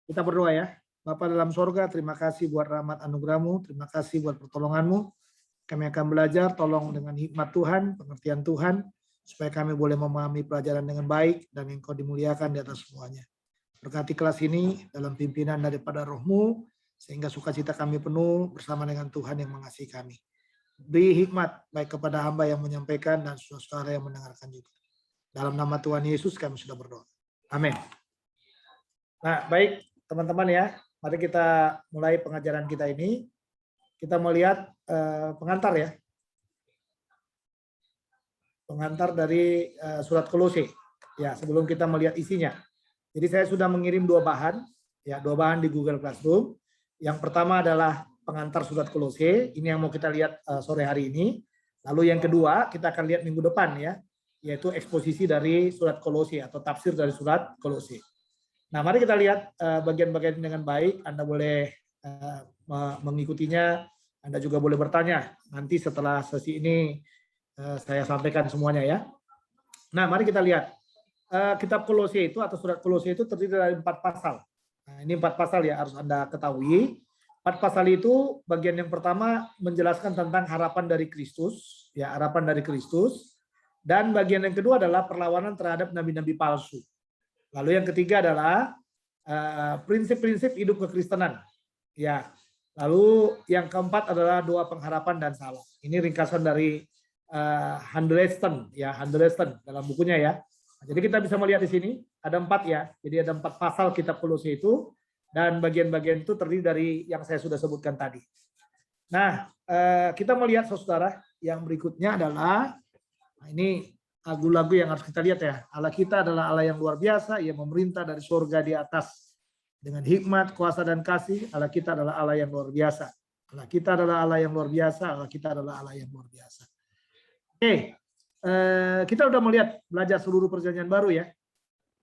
Kita berdoa ya. Bapa dalam sorga, terima kasih buat rahmat anugerah-Mu, terima kasih buat pertolongan-Mu. Kami akan belajar, tolong dengan hikmat Tuhan, pengertian Tuhan, supaya kami boleh memahami pelajaran dengan baik, dan Engkau dimuliakan di atas semuanya. Berkati kelas ini dalam pimpinan daripada Roh-Mu, sehingga sukacita kami penuh bersama dengan Tuhan yang mengasihi kami. Beri hikmat baik kepada hamba yang menyampaikan dan saudara yang mendengarkan juga. Dalam nama Tuhan Yesus kami sudah berdoa. Amin. Nah, baik teman-teman ya, mari kita mulai pengajaran kita ini. Kita melihat pengantar ya. Pengantar dari surat Kolose. Ya, sebelum kita melihat isinya. Jadi saya sudah mengirim dua bahan di Google Classroom. Yang pertama adalah pengantar surat Kolose, ini yang mau kita lihat sore hari ini. Lalu yang kedua, kita akan lihat minggu depan ya, yaitu eksposisi dari surat Kolose atau tafsir dari surat Kolose. Nah, mari kita lihat bagian-bagian dengan baik. Anda boleh mengikutinya. Anda juga boleh bertanya. Nanti setelah sesi ini saya sampaikan semuanya ya. Nah, mari kita lihat. Kitab Kolose itu atau surat Kolose itu terdiri dari 4 pasal. Nah, ini 4 pasal ya, harus Anda ketahui. 4 pasal itu bagian yang pertama menjelaskan tentang harapan dari Kristus. Ya, harapan dari Kristus. Dan bagian yang kedua adalah perlawanan terhadap nabi-nabi palsu. Lalu yang ketiga adalah prinsip-prinsip hidup kekristenan. Ya. Lalu yang keempat adalah doa pengharapan dan salam. Ini ringkasan dari Handelston ya, Handelston dalam bukunya ya. Jadi kita bisa melihat di sini ada 4 ya. Jadi ada 4 pasal kitab Kolose itu dan bagian-bagian itu terdiri dari yang saya sudah sebutkan tadi. Nah, kita melihat saudara yang berikutnya adalah ini lagu-lagu yang harus kita lihat ya. Allah kita adalah Allah yang luar biasa, yang memerintah dari surga di atas dengan hikmat, kuasa dan kasih. Allah kita adalah Allah yang luar biasa. Allah kita adalah Allah yang luar biasa. Allah kita adalah Allah yang luar biasa. Oke, kita udah melihat belajar seluruh perjanjian baru ya.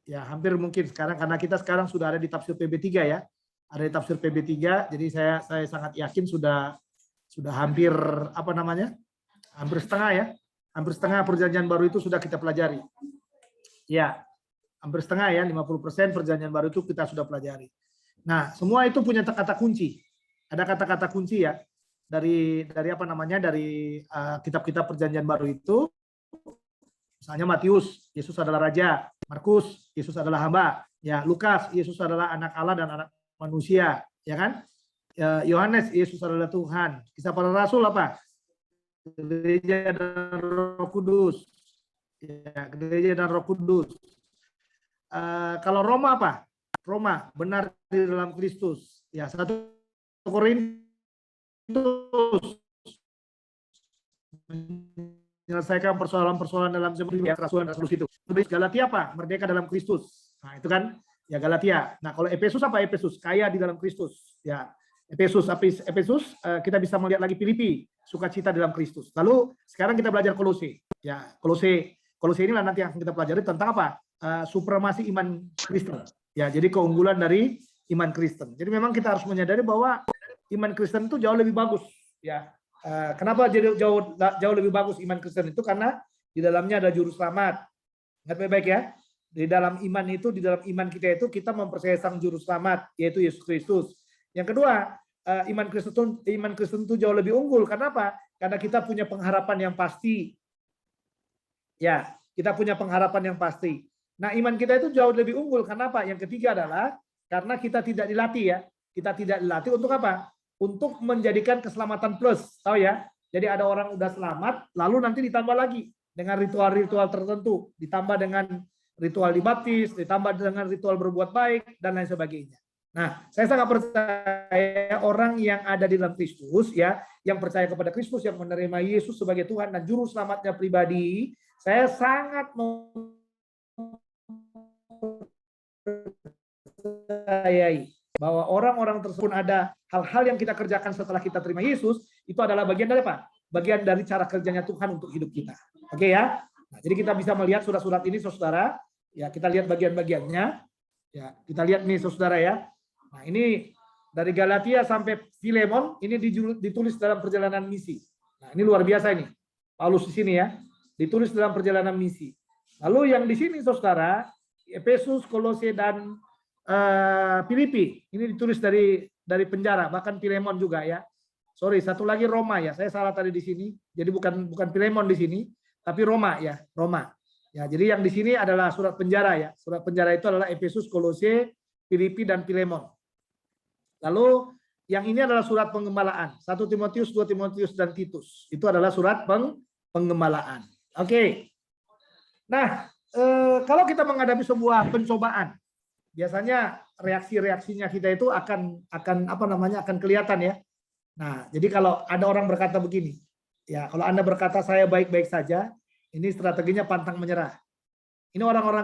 Ya, hampir mungkin sekarang karena kita sekarang sudah ada di tafsir PB3 ya. Ada di tafsir PB3, jadi saya sangat yakin sudah hampir hampir setengah ya. Hampir setengah perjanjian baru itu sudah kita pelajari. Ya, hampir setengah ya, 50% perjanjian baru itu kita sudah pelajari. Nah, semua itu punya kata kunci. Ada kata-kata kunci ya dari kitab-kitab perjanjian baru itu. Misalnya Matius, Yesus adalah raja. Markus, Yesus adalah hamba. Ya, Lukas, Yesus adalah anak Allah dan anak manusia, ya kan? Yohanes, Yesus adalah Tuhan. Kisah para Rasul apa? Gereja dan Roh Kudus. Ya, gereja dan Roh Kudus. Kalau Roma apa? Roma benar di dalam Kristus. Ya, 1 Korintus menyelesaikan persoalan-persoalan dalam sebuah kerasulan itu. Galatia apa? Merdeka dalam Kristus. Nah, itu kan ya Galatia. Nah, kalau Efesus apa? Efesus kaya di dalam Kristus. Ya, Efesus kita bisa melihat lagi Filipi, sukacita dalam Kristus. Lalu sekarang kita belajar Kolose. Ya, Kolose inilah nanti yang kita pelajari tentang apa? Supremasi iman Kristen. Ya, jadi keunggulan dari iman Kristen. Jadi memang kita harus menyadari bahwa iman Kristen itu jauh lebih bagus. Ya, kenapa jadi jauh lebih bagus iman Kristen itu? Karena di dalamnya ada juru selamat. Ingat baik-baik ya. Di dalam iman kita itu kita mempercayai sang juru selamat, yaitu Yesus Kristus. Yang kedua, iman Kristen itu jauh lebih unggul. Karena apa? Karena kita punya pengharapan yang pasti. Ya, kita punya pengharapan yang pasti. Nah, iman kita itu jauh lebih unggul. Karena apa? Yang ketiga adalah karena kita tidak dilatih ya. Kita tidak dilatih untuk apa? Untuk menjadikan keselamatan plus. Tahu ya? Jadi ada orang udah selamat, lalu nanti ditambah lagi dengan ritual-ritual tertentu. Ditambah dengan ritual dibaptis, ditambah dengan ritual berbuat baik, dan lain sebagainya. Nah, saya sangat percaya orang yang ada di dalam Kristus, ya, yang percaya kepada Kristus, yang menerima Yesus sebagai Tuhan dan Juru Selamatnya pribadi, saya sangat mempercayai bahwa orang-orang tersebut ada hal-hal yang kita kerjakan setelah kita terima Yesus, itu adalah bagian dari apa? Bagian dari cara kerjanya Tuhan untuk hidup kita. Oke ya? Nah, jadi kita bisa melihat surat-surat ini, saudara. Ya, kita lihat bagian-bagiannya. Ya, kita lihat nih, saudara ya. Nah, ini dari Galatia sampai Filemon, ini ditulis dalam perjalanan misi. Nah, ini luar biasa ini. Paulus di sini ya, ditulis dalam perjalanan misi. Lalu yang di sini, saudara, Efesus, Kolose, dan Filipi, ini ditulis dari penjara, bahkan Filemon juga ya. Sorry, satu lagi Roma ya. Saya salah tadi di sini. Jadi bukan Filemon di sini, tapi Roma ya, Roma. Ya, jadi yang di sini adalah surat penjara ya. Surat penjara itu adalah Efesus, Kolose, Filipi dan Filemon. Lalu yang ini adalah surat penggembalaan. 1 Timotius, 2 Timotius dan Titus. Itu adalah surat penggembalaan. Oke. Nah, kalau kita menghadapi sebuah pencobaan, biasanya reaksi-reaksinya kita itu akan kelihatan ya. Nah, jadi kalau ada orang berkata begini, ya kalau Anda berkata saya baik-baik saja, ini strateginya pantang menyerah. Ini orang-orang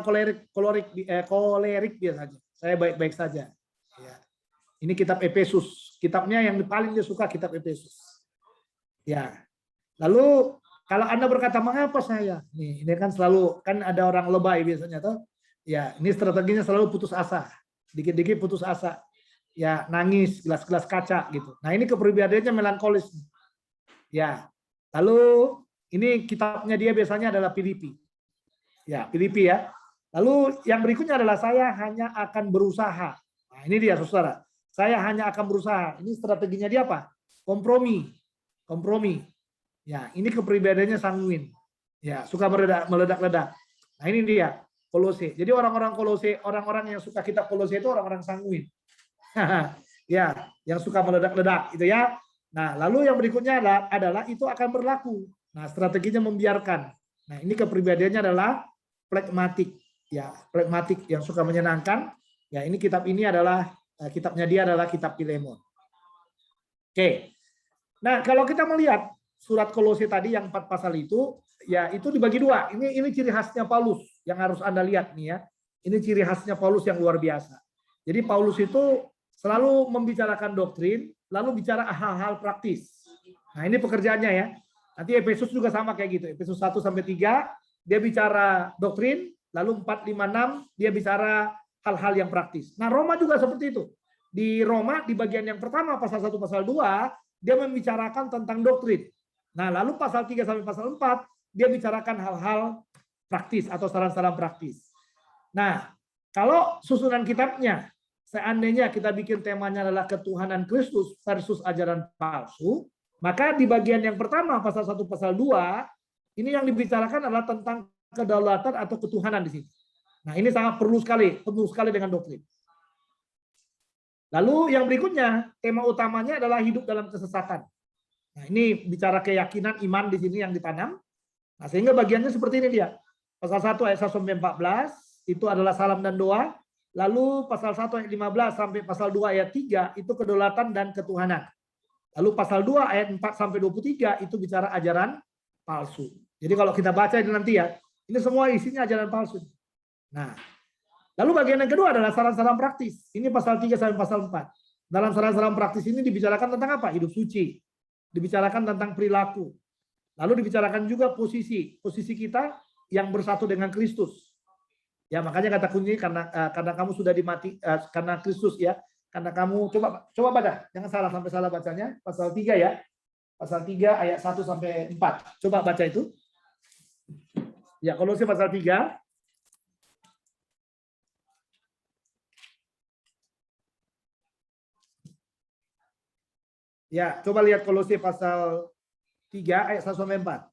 kolerik biasanya. Saya baik-baik saja. Ya. Ini kitab Efesus, kitabnya yang paling dia suka kitab Efesus. Ya. Lalu kalau Anda berkata mengapa saya? Nih, ini kan selalu kan ada orang lebay biasanya tuh. Ya, ini strateginya selalu putus asa. Dikit-dikit putus asa. Ya, nangis, gelas-gelas kaca gitu. Nah, ini kepribadiannya melankolis. Ya. Lalu ini kitabnya dia biasanya adalah Filipi. Ya, Filipi ya. Lalu yang berikutnya adalah saya hanya akan berusaha. Nah, ini dia Saudara. Saya hanya akan berusaha. Ini strateginya dia apa? Kompromi. Kompromi. Ya, ini kepribadiannya sanguin. Ya, suka meledak-ledak. Nah, ini dia Kolose. Jadi orang-orang Kolose, orang-orang yang suka kitab Kolose itu orang-orang sanguin. Ya, yang suka meledak-ledak itu ya. Nah, lalu yang berikutnya adalah itu akan berlaku. Nah, strateginya membiarkan. Nah, ini kepribadiannya adalah pragmatik. Ya, pragmatik yang suka menyenangkan. Ya, ini kitab ini adalah kitabnya dia adalah kitab Filemon. Oke. Nah, kalau kita melihat surat Kolose tadi yang 4 pasal itu, ya itu dibagi dua. Ini ciri khasnya Paulus yang harus Anda lihat nih ya. Ini ciri khasnya Paulus yang luar biasa. Jadi Paulus itu selalu membicarakan doktrin, lalu bicara hal-hal praktis. Nah, ini pekerjaannya ya. Nanti Efesus juga sama kayak gitu. Efesus 1 sampai 3 dia bicara doktrin, lalu 4, 5, 6 dia bicara hal-hal yang praktis. Nah, Roma juga seperti itu. Di Roma di bagian yang pertama pasal 1 pasal 2 dia membicarakan tentang doktrin. Nah, lalu pasal 3 sampai pasal 4 dia bicarakan hal-hal praktis atau saran-saran praktis. Nah, kalau susunan kitabnya seandainya kita bikin temanya adalah ketuhanan Kristus versus ajaran palsu, maka di bagian yang pertama pasal 1 pasal 2 ini yang dibicarakan adalah tentang kedaulatan atau ketuhanan di sini. Nah, ini sangat perlu sekali dengan doktrin. Lalu yang berikutnya, tema utamanya adalah hidup dalam kesesatan. Nah, ini bicara keyakinan iman di sini yang ditanam. Nah, sehingga bagiannya seperti ini dia. Pasal 1 ayat 1 sampai 14 itu adalah salam dan doa. Lalu pasal 1 ayat 15 sampai pasal 2 ayat 3 itu kedaulatan dan ketuhanan. Lalu pasal 2 ayat 4 sampai 23 itu bicara ajaran palsu. Jadi kalau kita baca ini nanti ya, ini semua isinya ajaran palsu. Nah, lalu bagian yang kedua adalah saran-saran praktis. Ini pasal 3 sampai pasal 4. Dalam saran-saran praktis ini dibicarakan tentang apa? Hidup suci. Dibicarakan tentang perilaku. Lalu dibicarakan juga posisi kita yang bersatu dengan Kristus. Ya, makanya kata kunci karena kamu sudah dimati karena Kristus ya. Karena kamu coba baca, jangan sampai salah bacanya. Pasal 3 ya. Pasal 3 ayat 1 sampai 4. Coba baca itu. Ya, Kolose pasal 3. Ya, coba lihat Kolose pasal 3 ayat 1 sampai 4.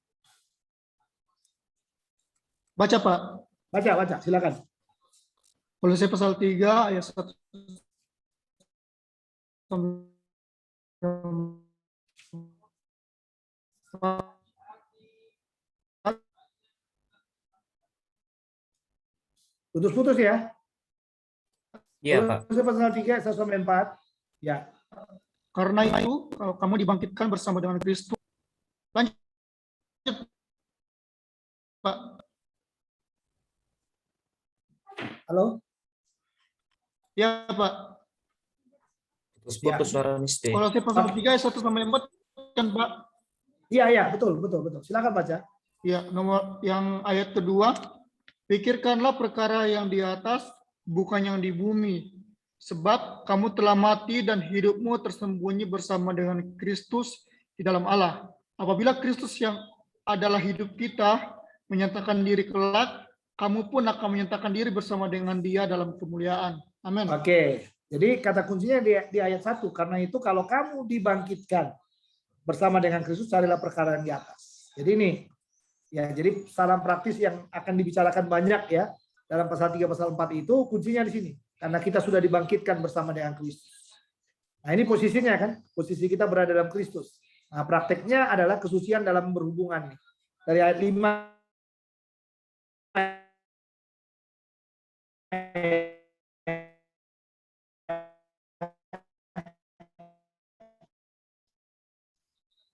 Baca, Pak. Baca, silakan. Kolose pasal 3 ayat 1 Putus-putus ya. Iya, Pak. Kolose pasal 3 ayat 1 sampai 4. Ya. Karena itu kamu dibangkitkan bersama dengan Kristus. Lanjut, Pak. Halo? Ya, Pak. Putus-putus suara Mister. Kolose pasal 3 ayat 1 sampai 4 kan, Pak? Iya, betul. Silakan baca. Ya, nomor yang ayat kedua, pikirkanlah perkara yang di atas, bukan yang di bumi. Sebab kamu telah mati dan hidupmu tersembunyi bersama dengan Kristus di dalam Allah. Apabila Kristus yang adalah hidup kita menyatakan diri kelak, kamu pun akan menyatakan diri bersama dengan Dia dalam kemuliaan. Amin. Oke, jadi kata kuncinya di ayat 1, karena itu kalau kamu dibangkitkan bersama dengan Kristus, carilah perkara yang di atas. Jadi ini, ya, jadi salam praktis yang akan dibicarakan banyak ya dalam pasal 3, pasal 4 itu kuncinya di sini. Karena kita sudah dibangkitkan bersama dengan Kristus. Nah ini posisinya kan, posisi kita berada dalam Kristus. Nah prakteknya adalah kesucian dalam berhubungan. Dari ayat 5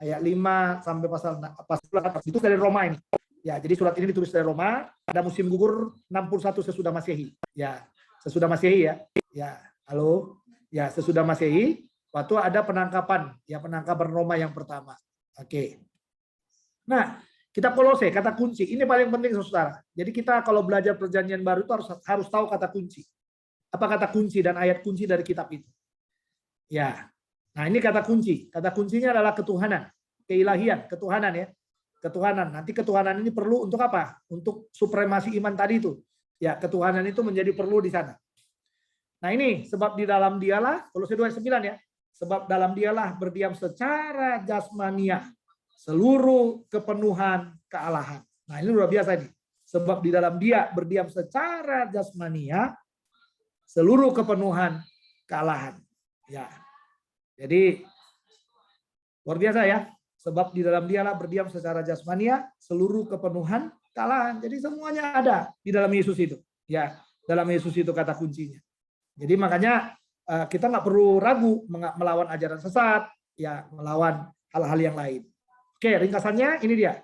ayat 5 sampai pasal itu dari Roma ini. Ya, jadi surat ini ditulis dari Roma pada musim gugur 61 sesudah Masehi. Ya, sesudah Masehi ya. Ya, halo. Ya, sesudah Masehi waktu ada penangkapan, ya penangkapan Roma yang pertama. Oke. Nah, kitab Kolose kata kunci. Ini paling penting Saudara. Jadi kita kalau belajar perjanjian baru itu harus tahu kata kunci. Apa kata kunci dan ayat kunci dari kitab itu? Ya. Nah, ini kata kunci. Kata kuncinya adalah ketuhanan, keilahian, ketuhanan ya. Ketuhanan. Nanti ketuhanan ini perlu untuk apa? Untuk supremasi iman tadi itu. Ya, ketuhanan itu menjadi perlu di sana. Nah, ini sebab di dalam dialah, Kolose 2:9 ya. Sebab dalam dialah berdiam secara jasmania seluruh kepenuhan kealahan. Nah, ini luar biasa ini. Sebab di dalam dia berdiam secara jasmania seluruh kepenuhan kealahan. Ya. Jadi luar biasa ya. Sebab di dalam dialah berdiam secara jasmania seluruh kepenuhan kealahan. Jadi semuanya ada di dalam Yesus itu. Ya, dalam Yesus itu kata kuncinya. Jadi makanya kita nggak perlu ragu melawan ajaran sesat, ya melawan hal-hal yang lain. Oke, ringkasannya ini dia.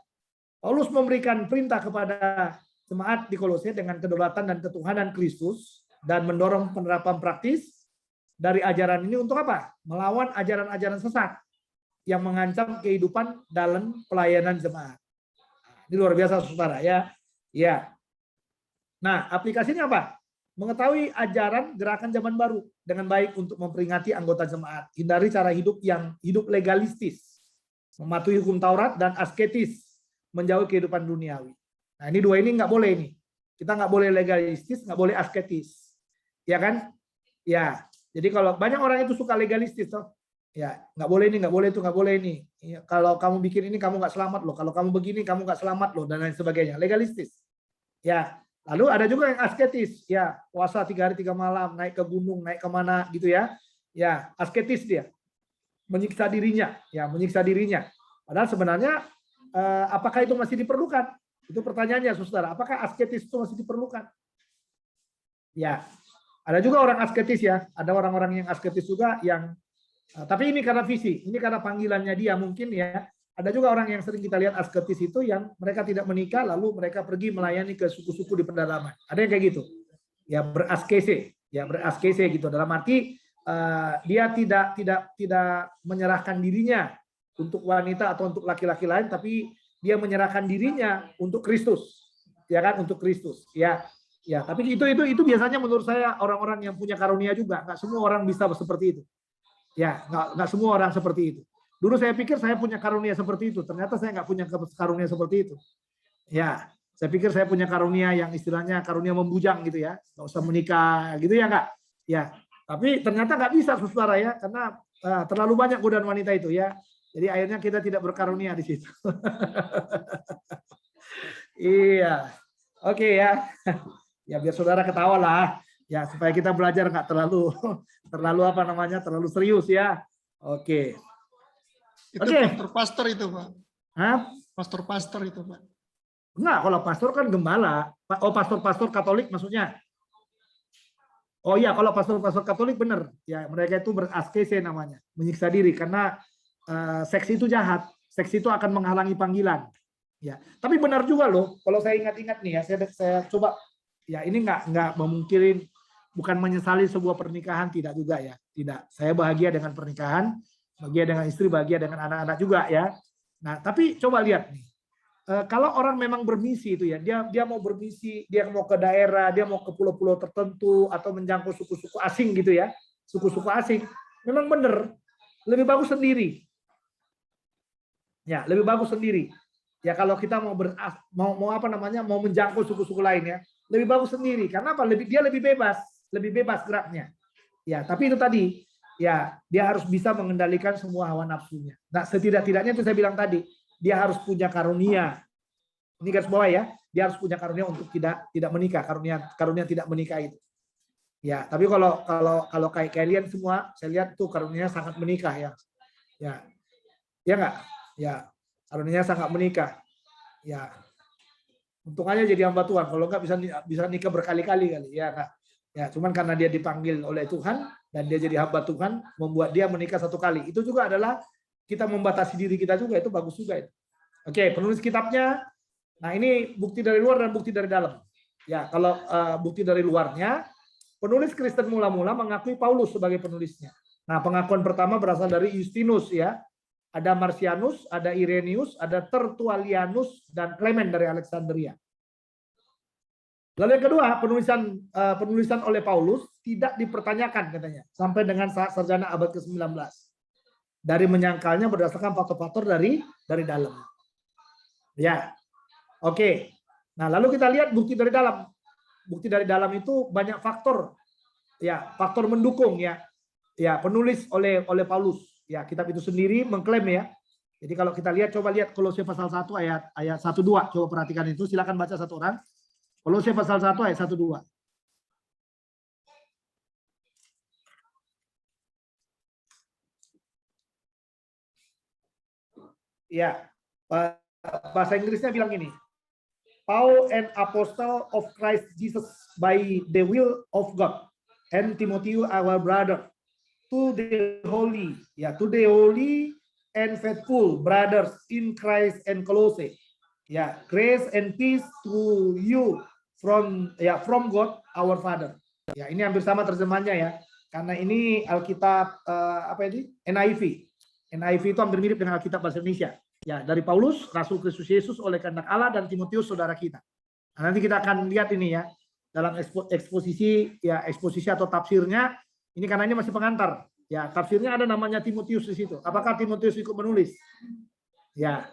Paulus memberikan perintah kepada jemaat di Kolose dengan kedaulatan dan ketuhanan Kristus dan mendorong penerapan praktis dari ajaran ini untuk apa? Melawan ajaran-ajaran sesat yang mengancam kehidupan dalam pelayanan jemaat. Ini luar biasa Saudara ya. Ya. Nah, aplikasinya apa? Mengetahui ajaran gerakan zaman baru dengan baik untuk memperingati anggota jemaat. Hindari cara hidup yang hidup legalistis, mematuhi hukum Taurat dan asketis, menjauhi kehidupan duniawi. Nah, ini dua ini nggak boleh ini. Kita nggak boleh legalistis, nggak boleh asketis. Ya kan? Ya. Jadi kalau banyak orang itu suka legalistis, toh. Ya, nggak boleh ini, nggak boleh itu, nggak boleh ini. Ya, kalau kamu bikin ini, kamu nggak selamat loh. Kalau kamu begini, kamu nggak selamat loh, dan lain sebagainya. Legalistis. Ya. Lalu ada juga yang asketis, ya puasa 3 hari 3 malam, naik ke gunung, naik kemana gitu ya. Ya, asketis dia. Menyiksa dirinya, ya menyiksa dirinya. Padahal sebenarnya apakah itu masih diperlukan? Itu pertanyaannya, Saudara. Apakah asketis itu masih diperlukan? Ya, ada juga orang asketis ya. Ada orang-orang yang asketis juga yang, tapi ini karena visi, ini karena panggilannya dia mungkin ya. Ada juga orang yang sering kita lihat asketis itu yang mereka tidak menikah, lalu mereka pergi melayani ke suku-suku di pedalaman. Ada yang kayak gitu. Ya beraskese gitu. Dalam arti dia tidak menyerahkan dirinya untuk wanita atau untuk laki-laki lain, tapi dia menyerahkan dirinya untuk Kristus. Ya kan, untuk Kristus. Ya, tapi itu biasanya menurut saya orang-orang yang punya karunia juga. Nggak semua orang bisa seperti itu. Ya, nggak semua orang seperti itu. Dulu saya pikir saya punya karunia seperti itu. Ternyata saya nggak punya karunia seperti itu. Ya, saya pikir saya punya karunia yang istilahnya karunia membujang gitu ya. Nggak usah menikah gitu ya nggak? Ya, tapi ternyata nggak bisa Saudara ya. Karena terlalu banyak godaan wanita itu ya. Jadi akhirnya kita tidak berkarunia di situ. Iya. Oke ya. Ya biar Saudara ketawa lah. Ya supaya kita belajar nggak terlalu apa namanya, terlalu serius ya. Oke. Itu pastor-pastor itu, Pak. Hah? Pastor-pastor itu, Pak. Enggak, kalau pastor kan gembala. Oh, pastor-pastor Katolik maksudnya. Oh iya, kalau pastor-pastor Katolik benar. Ya, mereka itu beraskese namanya, menyiksa diri karena seks itu jahat. Seks itu akan menghalangi panggilan. Ya, tapi benar juga loh. Kalau saya ingat-ingat nih ya, saya coba ya ini enggak memungkirin, bukan menyesali sebuah pernikahan, tidak juga ya. Tidak. Saya bahagia dengan pernikahan. Bahagia dengan istri, bahagia dengan anak-anak juga ya. Nah, tapi coba lihat nih. Kalau orang memang bermisi itu ya, dia mau bermisi, dia mau ke daerah, dia mau ke pulau-pulau tertentu atau menjangkau suku-suku asing gitu ya. Suku-suku asing. Memang benar, lebih bagus sendiri. Ya, lebih bagus sendiri. Ya kalau kita mau menjangkau suku-suku lain ya, lebih bagus sendiri. Karena apa? Dia lebih bebas, lebih bebas geraknya. Ya, tapi itu tadi, ya dia harus bisa mengendalikan semua hawa nafsunya. Nah, setidak-tidaknya itu saya bilang tadi, dia harus punya karunia. Ini garis bawah ya, dia harus punya karunia untuk tidak menikah, karunia tidak menikah itu. Ya, tapi kalau kayak kalian semua, saya lihat tuh karunianya sangat menikah ya. Ya. Ya enggak? Ya, karunianya sangat menikah. Ya. Untung aja jadi hamba Tuhan, kalau enggak bisa nikah berkali-kali kali, ya enggak? Ya, cuman karena dia dipanggil oleh Tuhan dan dia jadi hamba Tuhan, membuat dia menikah satu kali. Itu juga adalah kita membatasi diri kita juga, itu bagus juga itu. Oke, penulis kitabnya. Nah, ini bukti dari luar dan bukti dari dalam. Ya, kalau bukti dari luarnya, penulis Kristen mula-mula mengakui Paulus sebagai penulisnya. Nah, pengakuan pertama berasal dari Justinus ya. Ada Marcianus, ada Irenaeus, ada Tertullianus dan Clement dari Alexandria. Lalu yang kedua, penulisan oleh Paulus tidak dipertanyakan katanya sampai dengan saat sarjana abad ke-19. Dari menyangkalnya berdasarkan faktor-faktor dari dalam. Ya. Oke. Nah, lalu kita lihat bukti dari dalam. Bukti dari dalam itu banyak faktor. Ya, faktor mendukung ya. Ya, penulis oleh Paulus. Ya, kitab itu sendiri mengklaim ya. Jadi kalau kita lihat, coba lihat Kolose pasal 1 ayat 1-2. Coba perhatikan itu, silakan baca satu orang. Kolose pasal 1 ayat 1-2. Ya, bahasa Inggrisnya bilang gini. Paul, an apostle of Christ Jesus by the will of God, and Timothy, our brother, to the holy and faithful brothers in Christ and Colossae. Ya, grace and peace to you from God our Father. Ya, ini hampir sama terjemahannya ya. Karena ini Alkitab NIV. NIV itu hampir mirip dengan Alkitab bahasa Indonesia. Ya, dari Paulus, Rasul Kristus Yesus oleh kehendak Allah, dan Timotius saudara kita. Nah, nanti kita akan lihat ini ya dalam eksposisi atau tafsirnya. Ini karena ini masih pengantar. Ya, tafsirnya ada namanya Timotius di situ. Apakah Timotius ikut menulis? Ya.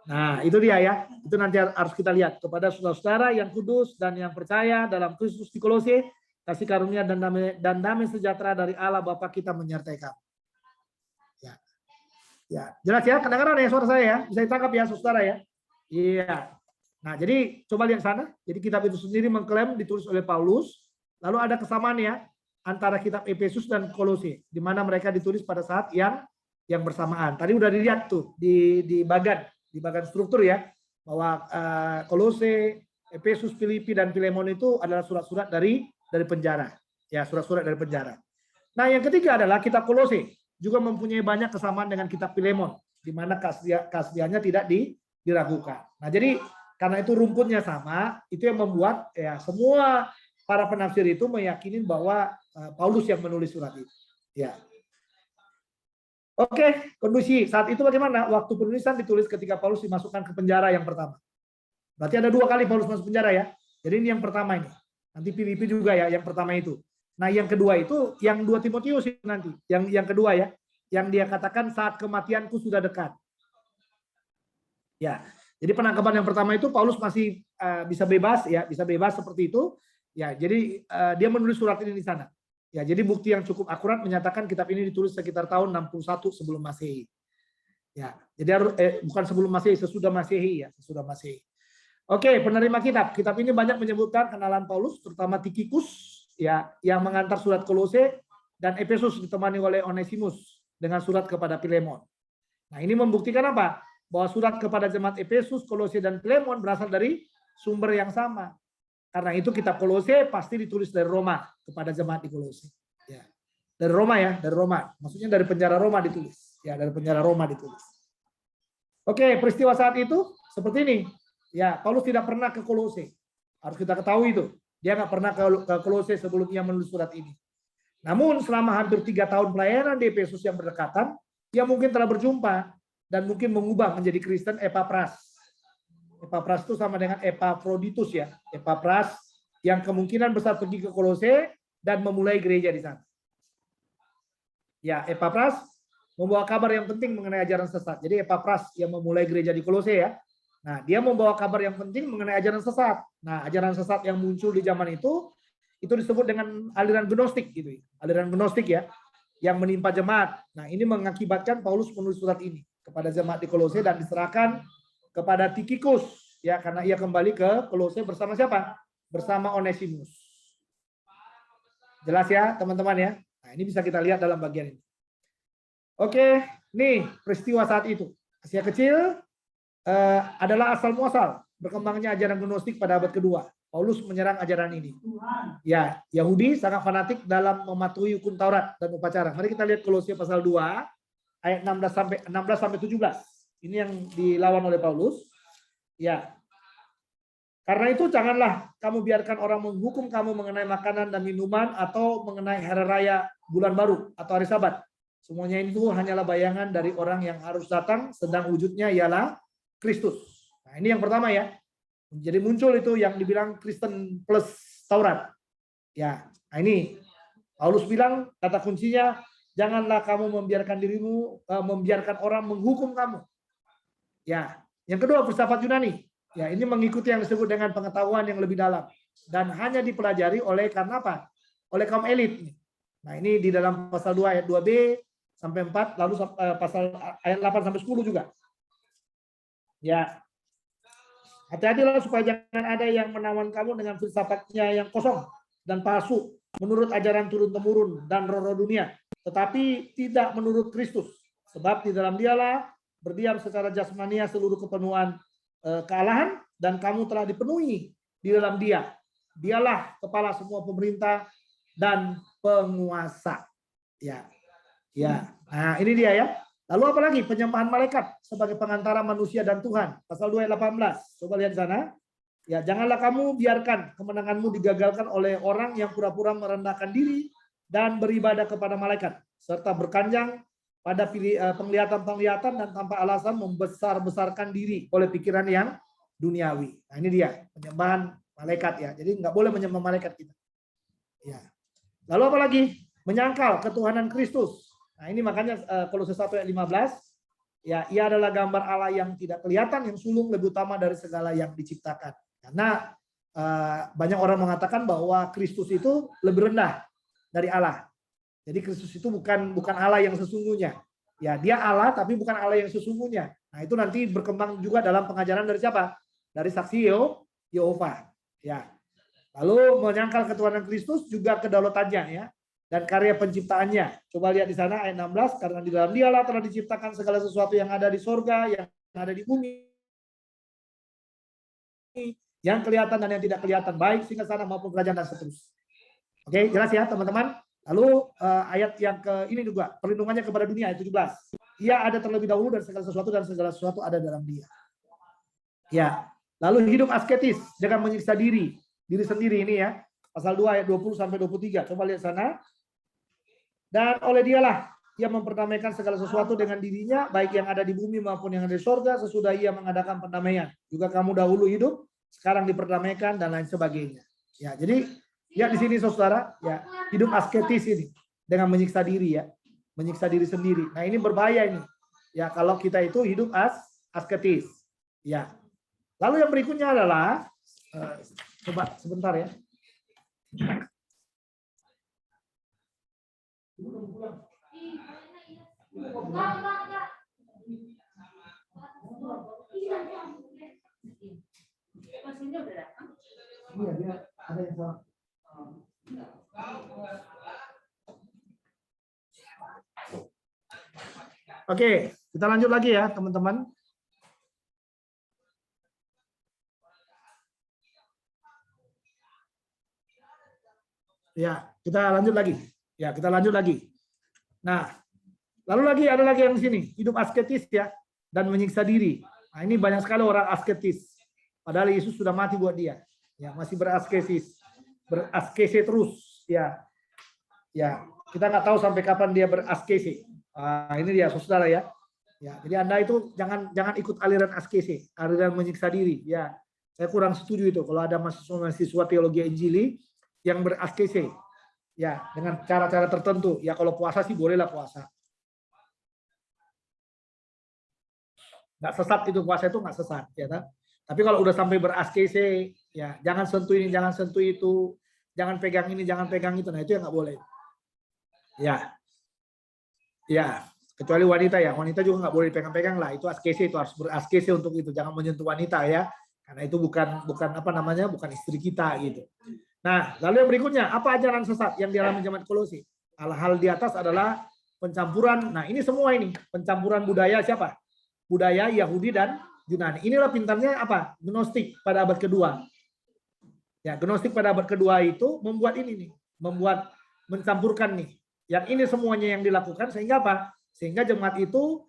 Nah, itu dia ya. Itu nanti harus kita lihat kepada saudara-saudara yang kudus dan yang percaya dalam Kristus di Kolose, kasih karunia dan damai sejahtera dari Allah Bapa kita menyertai kamu. Ya, jelas ya, kedengaran ya suara saya ya, bisa ditangkap ya saudara ya. Iya. Nah, jadi coba lihat sana. Jadi kitab itu sendiri mengklaim ditulis oleh Paulus. Lalu ada kesamaan ya antara kitab Efesus dan Kolose, di mana mereka ditulis pada saat yang bersamaan. Tadi udah dilihat tuh di bagan struktur ya, bahwa Kolose, Efesus, Filipi dan Filemon itu adalah surat-surat dari penjara. Ya, surat-surat dari penjara. Nah, yang ketiga adalah kitab Kolose juga mempunyai banyak kesamaan dengan kitab Filemon, di mana keasliannya tidak diragukan. Nah, jadi karena itu rumputnya sama, itu yang membuat ya semua para penafsir itu meyakini bahwa Paulus yang menulis surat itu. Ya. Oke, kondisi saat itu bagaimana? Waktu penulisan ditulis ketika Paulus dimasukkan ke penjara yang pertama. Berarti ada 2 kali Paulus masuk penjara ya. Jadi ini yang pertama ini. Nanti Filipi juga ya yang pertama itu. Nah, yang kedua itu yang 2 Timotius nanti. Yang kedua ya, yang dia katakan saat kematianku sudah dekat. Ya. Jadi penangkapan yang pertama itu Paulus masih bisa bebas ya, bisa bebas seperti itu. Ya, jadi dia menulis surat ini di sana. Ya, jadi bukti yang cukup akurat menyatakan kitab ini ditulis sekitar tahun 61 sebelum Masehi. Ya, jadi bukan sebelum Masehi, sesudah Masehi ya, sesudah Masehi. Oke, penerima kitab. Kitab ini banyak menyebutkan kenalan Paulus, terutama Tikhikus ya, yang mengantar surat Kolose, dan Efesus ditemani oleh Onesimus dengan surat kepada Filemon. Nah, ini membuktikan apa? Bahwa surat kepada jemaat Efesus, Kolose dan Filemon berasal dari sumber yang sama. Karena itu kitab Kolose pasti ditulis dari Roma kepada jemaat di Kolose. Ya. Dari Roma ya, dari Roma. Maksudnya dari penjara Roma ditulis. Ya, dari penjara Roma ditulis. Oke, peristiwa saat itu seperti ini. Ya, Paulus tidak pernah ke Kolose. Harus kita ketahui itu. Dia nggak pernah ke Kolose sebelum ia menulis surat ini. Namun selama hampir 3 tahun pelayanan di Efesus yang berdekatan, dia mungkin telah berjumpa dan mungkin mengubah menjadi Kristen Epapras. Epapras itu sama dengan Epaphroditus ya. Epapras yang kemungkinan besar pergi ke Kolose dan memulai gereja di sana. Ya, Epapras membawa kabar yang penting mengenai ajaran sesat. Jadi Epapras yang memulai gereja di Kolose ya. Nah, dia membawa kabar yang penting mengenai ajaran sesat. Nah, ajaran sesat yang muncul di zaman itu itu disebut dengan aliran gnostik gitu, aliran gnostik ya, yang menimpa jemaat. Nah, ini mengakibatkan Paulus menulis surat ini kepada jemaat di Kolose dan diserahkan kepada Tikhikus ya, karena ia kembali ke Kolose bersama siapa? Bersama Onesimus. Jelas ya, teman-teman ya. Nah, ini bisa kita lihat dalam bagian ini. Oke, nih peristiwa saat itu. Asia Kecil adalah asal muasal berkembangnya ajaran gnostik pada abad kedua. Paulus menyerang ajaran ini. Ya, Yahudi sangat fanatik dalam mematuhi hukum Taurat dan upacara. Mari kita lihat Kolose pasal 2 ayat 16 sampai 17. Ini yang dilawan oleh Paulus. Ya. Karena itu janganlah kamu biarkan orang menghukum kamu mengenai makanan dan minuman atau mengenai hari raya bulan baru atau hari Sabat. Semuanya itu hanyalah bayangan dari orang yang harus datang, sedang wujudnya ialah Kristus. Nah, ini yang pertama ya. Jadi muncul itu yang dibilang Kristen plus Taurat. Ya, nah ini Paulus bilang kata kuncinya, janganlah kamu membiarkan orang menghukum kamu. Ya, yang kedua filsafat Yunani. Ya, ini mengikuti yang disebut dengan pengetahuan yang lebih dalam dan hanya dipelajari oleh karena apa? Oleh kaum elit. Nah, ini di dalam pasal 2 ayat 2b sampai 4, lalu pasal ayat 8 sampai 10 juga. Ya. Hati-hatilah supaya jangan ada yang menawan kamu dengan filsafatnya yang kosong dan palsu menurut ajaran turun-temurun dan roh-roh dunia, tetapi tidak menurut Kristus. Sebab di dalam Dialah berdiam secara jasmania seluruh kepenuhan kealahan dan kamu telah dipenuhi di dalam Dia. Dialah kepala semua pemerintah dan penguasa. Ya. Ya. Nah, ini dia ya. Lalu apa lagi? Penyembahan malaikat sebagai pengantara manusia dan Tuhan. Pasal 2 ayat 18. Coba lihat sana. Ya, janganlah kamu biarkan kemenanganmu digagalkan oleh orang yang pura-pura merendahkan diri dan beribadah kepada malaikat serta berkanjang pada penglihatan-penglihatan dan tanpa alasan membesar-besarkan diri oleh pikiran yang duniawi. Nah, ini dia penyembahan malaikat ya. Jadi nggak boleh menyembah malaikat kita. Ya. Lalu apa lagi? Menyangkal ketuhanan Kristus. Nah, ini makanya Kolose 1 ayat 15, ya, ia adalah gambar Allah yang tidak kelihatan, yang sulung lebih utama dari segala yang diciptakan. Karena banyak orang mengatakan bahwa Kristus itu lebih rendah dari Allah. Jadi Kristus itu bukan Allah yang sesungguhnya. Ya, dia Allah tapi bukan Allah yang sesungguhnya. Nah, itu nanti berkembang juga dalam pengajaran dari siapa? Dari saksi Yehova. Ya. Lalu menyangkal ketuhanan Kristus juga kedaulatannya ya. Dan karya penciptaannya. Coba lihat di sana ayat 16, karena di dalam Dialah telah diciptakan segala sesuatu yang ada di sorga, yang ada di bumi, yang kelihatan dan yang tidak kelihatan, baik singasana maupun kerajaan dan seterusnya. Oke, jelas ya teman-teman. Lalu ayat yang ke ini juga, perlindungannya kepada dunia ayat 17. Ia ada terlebih dahulu dan segala sesuatu ada dalam Dia. Ya. Lalu hidup asketis, jangan menyiksa diri sendiri ini ya. Pasal 2 ayat 20 sampai 23. Coba lihat sana. Dan oleh Dialah ia memperdamaikan segala sesuatu dengan dirinya, baik yang ada di bumi maupun yang ada di sorga, sesudah ia mengadakan pendamaian. Juga kamu dahulu hidup, sekarang diperdamaikan dan lain sebagainya. Ya, jadi ya di sini saudara, ya hidup asketis ini dengan menyiksa diri ya, menyiksa diri sendiri. Nah, ini berbahaya ini. Ya, kalau kita itu hidup asketis. Ya. Lalu yang berikutnya adalah coba sebentar ya. Iya, dia ada yang salah. Oke, kita lanjut lagi ya, teman-teman. Ya, kita lanjut lagi. Ya, kita lanjut lagi. Nah, lalu ada lagi yang di sini, hidup asketis ya, dan menyiksa diri. Nah, ini banyak sekali orang asketis. Padahal Yesus sudah mati buat dia. Ya, masih beraskese terus. Ya, ya, kita nggak tahu sampai kapan dia beraskese. Ini dia, saudara ya. Ya, jadi Anda itu jangan ikut aliran askese, aliran menyiksa diri. Ya, saya kurang setuju itu. Kalau ada mahasiswa teologi Injili yang beraskese, ya dengan cara-cara tertentu. Ya kalau puasa sih bolehlah puasa. Nggak sesat itu, puasa itu nggak sesat, ya kan? Tapi kalau udah sampai beraskese, ya jangan sentuh ini, jangan sentuh itu, jangan pegang ini, jangan pegang itu. Nah, itu yang nggak boleh. Ya, ya. Kecuali wanita ya, wanita juga nggak boleh pegang-pegang lah. Itu askese, itu harus beraskese untuk itu. Jangan menyentuh wanita ya, karena itu bukan apa namanya, bukan istri kita gitu. Nah, lalu yang berikutnya, apa ajaran sesat yang dialami jemaat Kolose? Hal-hal di atas adalah pencampuran. Nah, ini semua ini pencampuran budaya siapa? Budaya Yahudi dan Yunani. Inilah pintarnya apa? Gnostik pada abad kedua. Ya, Gnostik pada abad kedua itu membuat ini nih, membuat mencampurkan nih. Yang ini semuanya yang dilakukan sehingga apa? Sehingga jemaat itu